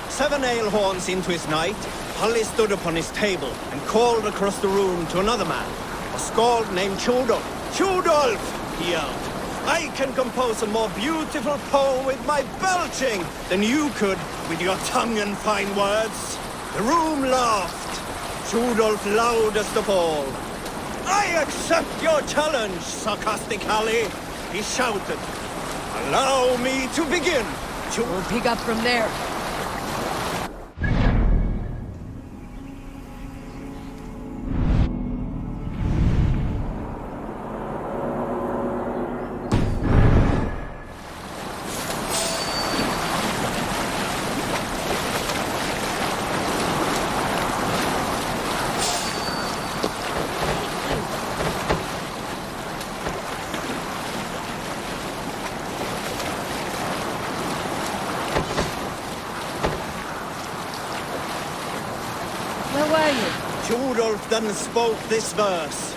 7 ale horns into his night, Halli stood upon his table and called across the room to another man, a skald named Tjodolf. Tjodolf, he yelled. I can compose a more beautiful poem with my belching than you could with your tongue and fine words. The room laughed. Tjodolf loudest of all. I accept your challenge, Sarcastic Halli, he shouted. Allow me to begin. We'll pick up from there. Tjodolf then spoke this verse.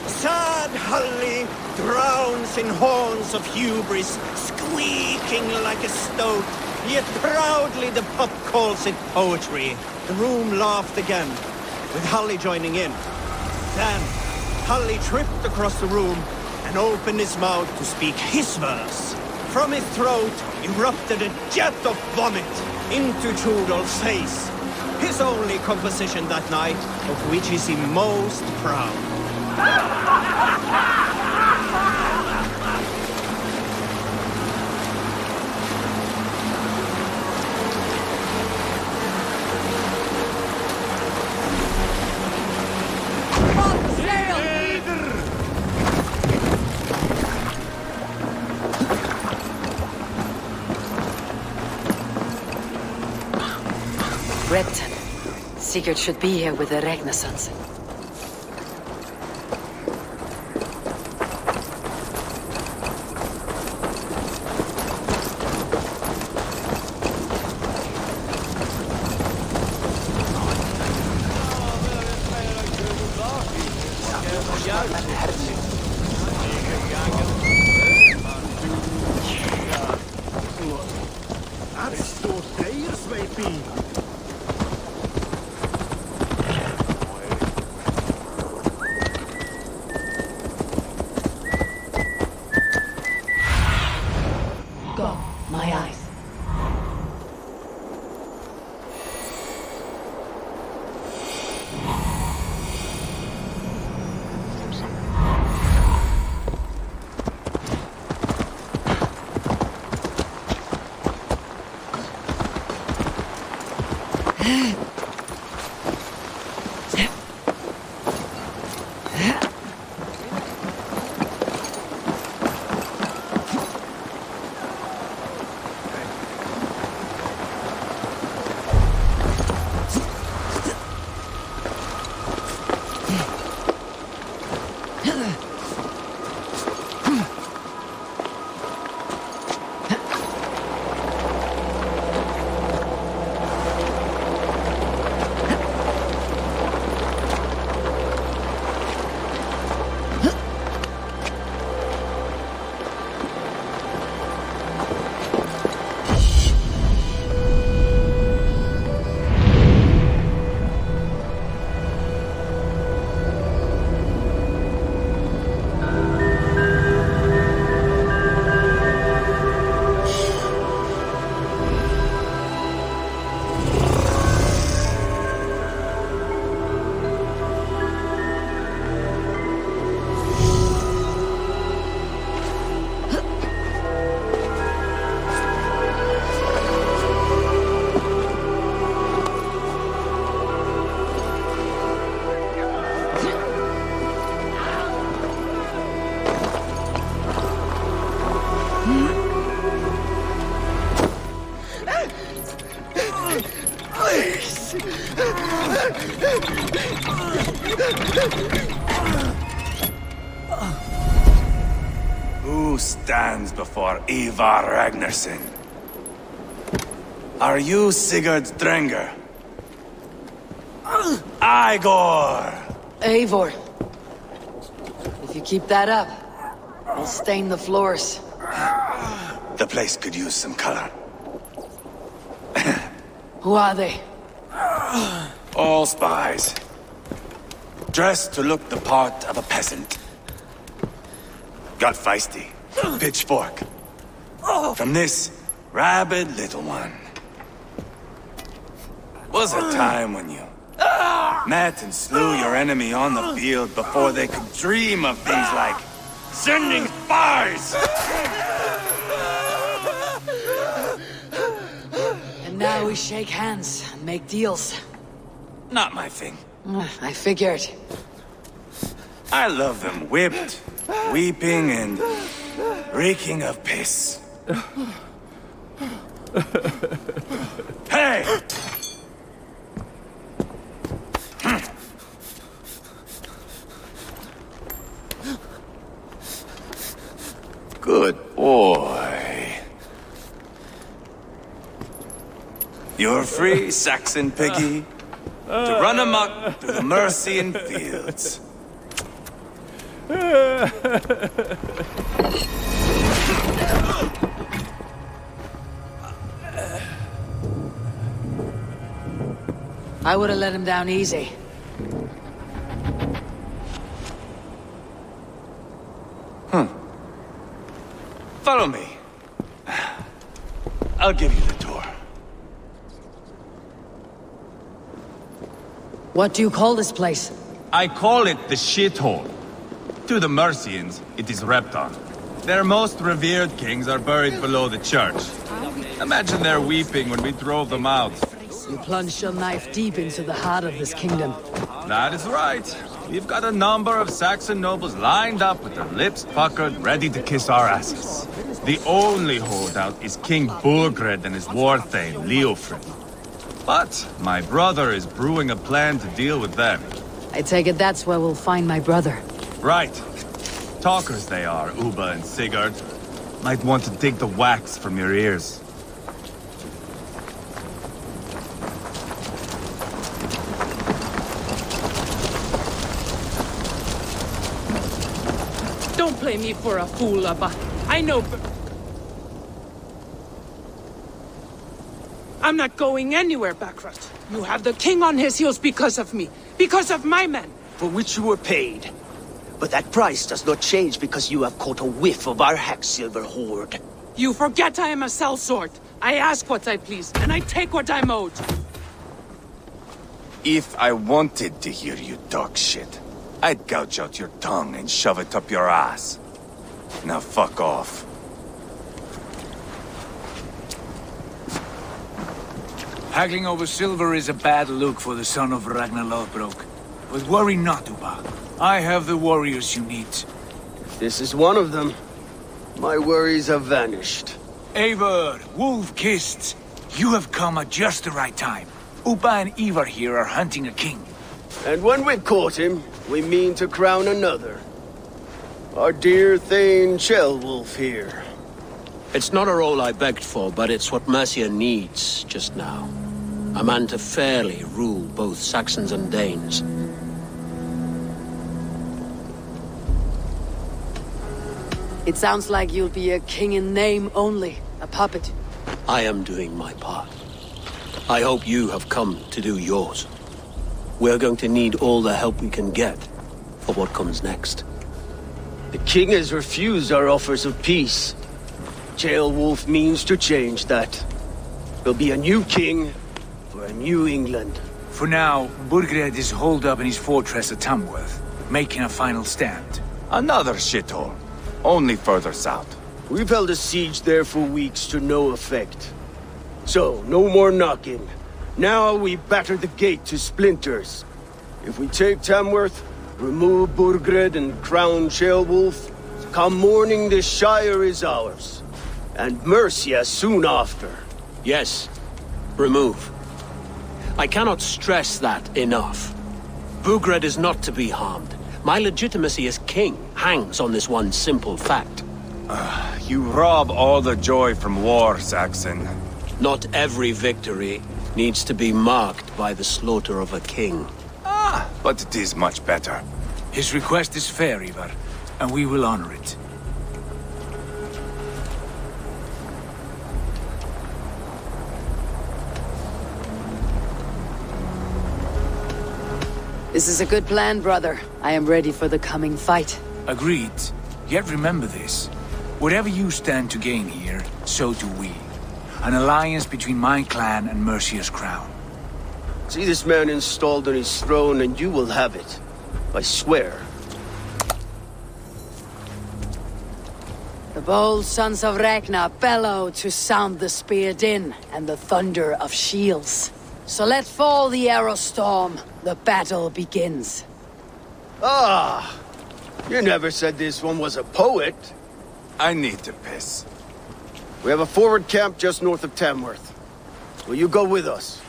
Sad Halli drowns in horns of hubris, squeaking like a stoat, yet proudly the pup calls it poetry. The room laughed again, with Halli joining in. Then, Halli tripped across the room and opened his mouth to speak his verse. From his throat erupted a jet of vomit into Tjodolf's face. his only composition that night, of which is he most proud. Repton. Sigurd should be here with the Ragnarsons. My eyes. Who stands before Ivar Ragnarsson? Are you Sigurd Drenger? Igor! Eivor. If you keep that up, we'll stain the floors. The place could use some color. Who are they? All spies. Dressed to look the part of a peasant. Got feisty. Pitchfork. From this rabid little one. Was a time when you met and slew your enemy on the field before they could dream of things like sending spies! And now we shake hands and make deals. Not my thing. I figured. I love them whipped, weeping, and reeking of piss. Hey! Good boy. You're free, Saxon piggy, to run amok through the Mercian fields. I would have let him down easy. Follow me. I'll give you the tour. What do you call this place? I call it the shithole. To the Mercians, it is Repton. Their most revered kings are buried below the church. Imagine their weeping when we drove them out. You plunged your knife deep into the heart of this kingdom. That is right. We've got a number of Saxon nobles lined up with their lips puckered, ready to kiss our asses. The only holdout is King Burgred and his war thane, Leofrid. But my brother is brewing a plan to deal with them. I take it that's where we'll find my brother. Right. Talkers they are, Uba and Sigurd. Might want to dig the wax from your ears. Don't play me for a fool, Abba. I know... I'm not going anywhere, Backrot. You have the king on his heels because of me. Because of my men. For which you were paid. But that price does not change because you have caught a whiff of our Hacksilver hoard. You forget I am a sellsword. I ask what I please, and I take what I'm owed. If I wanted to hear you talk shit, I'd gouge out your tongue and shove it up your ass. Now fuck off. Haggling over silver is a bad look for the son of Ragnar Lothbrok. But worry not, Uba. I have the warriors you need. This is one of them. My worries have vanished. Eivor, Wolf-Kissed, you have come at just the right time. Uba and Ivar here are hunting a king. And when we've caught him, we mean to crown another. Our dear Thane Ceolwulf here. It's not a role I begged for, but it's what Mercia needs just now. A man to fairly rule both Saxons and Danes. It sounds like you'll be a king in name only, a puppet. I am doing my part. I hope you have come to do yours. We're going to need all the help we can get for what comes next. The king has refused our offers of peace. Ceolwulf means to change that. There'll be a new king for a new England. For now, Burgred is holed up in his fortress at Tamworth, making a final stand. Another shithole. Only further south. We've held a siege there for weeks to no effect. So, no more knocking. Now we batter the gate to splinters. If we take Tamworth, remove Burgred and crown Ceolwulf, come morning the Shire is ours. And Mercia soon after. Yes, remove. I cannot stress that enough. Burgred is not to be harmed. My legitimacy as king hangs on this one simple fact. You rob all the joy from war, Saxon. Not every victory needs to be marked by the slaughter of a king. But it is much better. His request is fair, Ivar, and we will honor it. This is a good plan, brother. I am ready for the coming fight. Agreed. Yet remember this. Whatever you stand to gain here, so do we. An alliance between my clan and Mercia's crown. See this man installed on his throne and you will have it. I swear. The bold sons of Ragnar bellow to sound the spear din and the thunder of shields. So let fall the arrow storm. The battle begins. Ah! You never said this one was a poet. I need to piss. We have a forward camp just north of Tamworth. Will you go with us?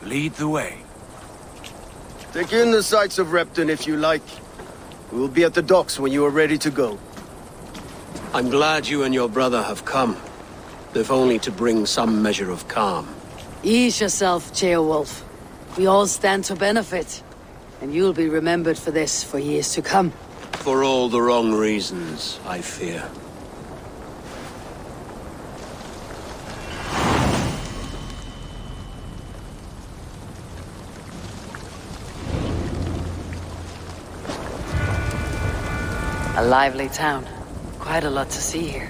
Lead the way. Take in the sights of Repton if you like. We will be at the docks when you are ready to go. I'm glad you and your brother have come, if only to bring some measure of calm. Ease yourself, Ceolwulf. We all stand to benefit, and you'll be remembered for this for years to come. For all the wrong reasons, I fear. A lively town. Quite a lot to see here.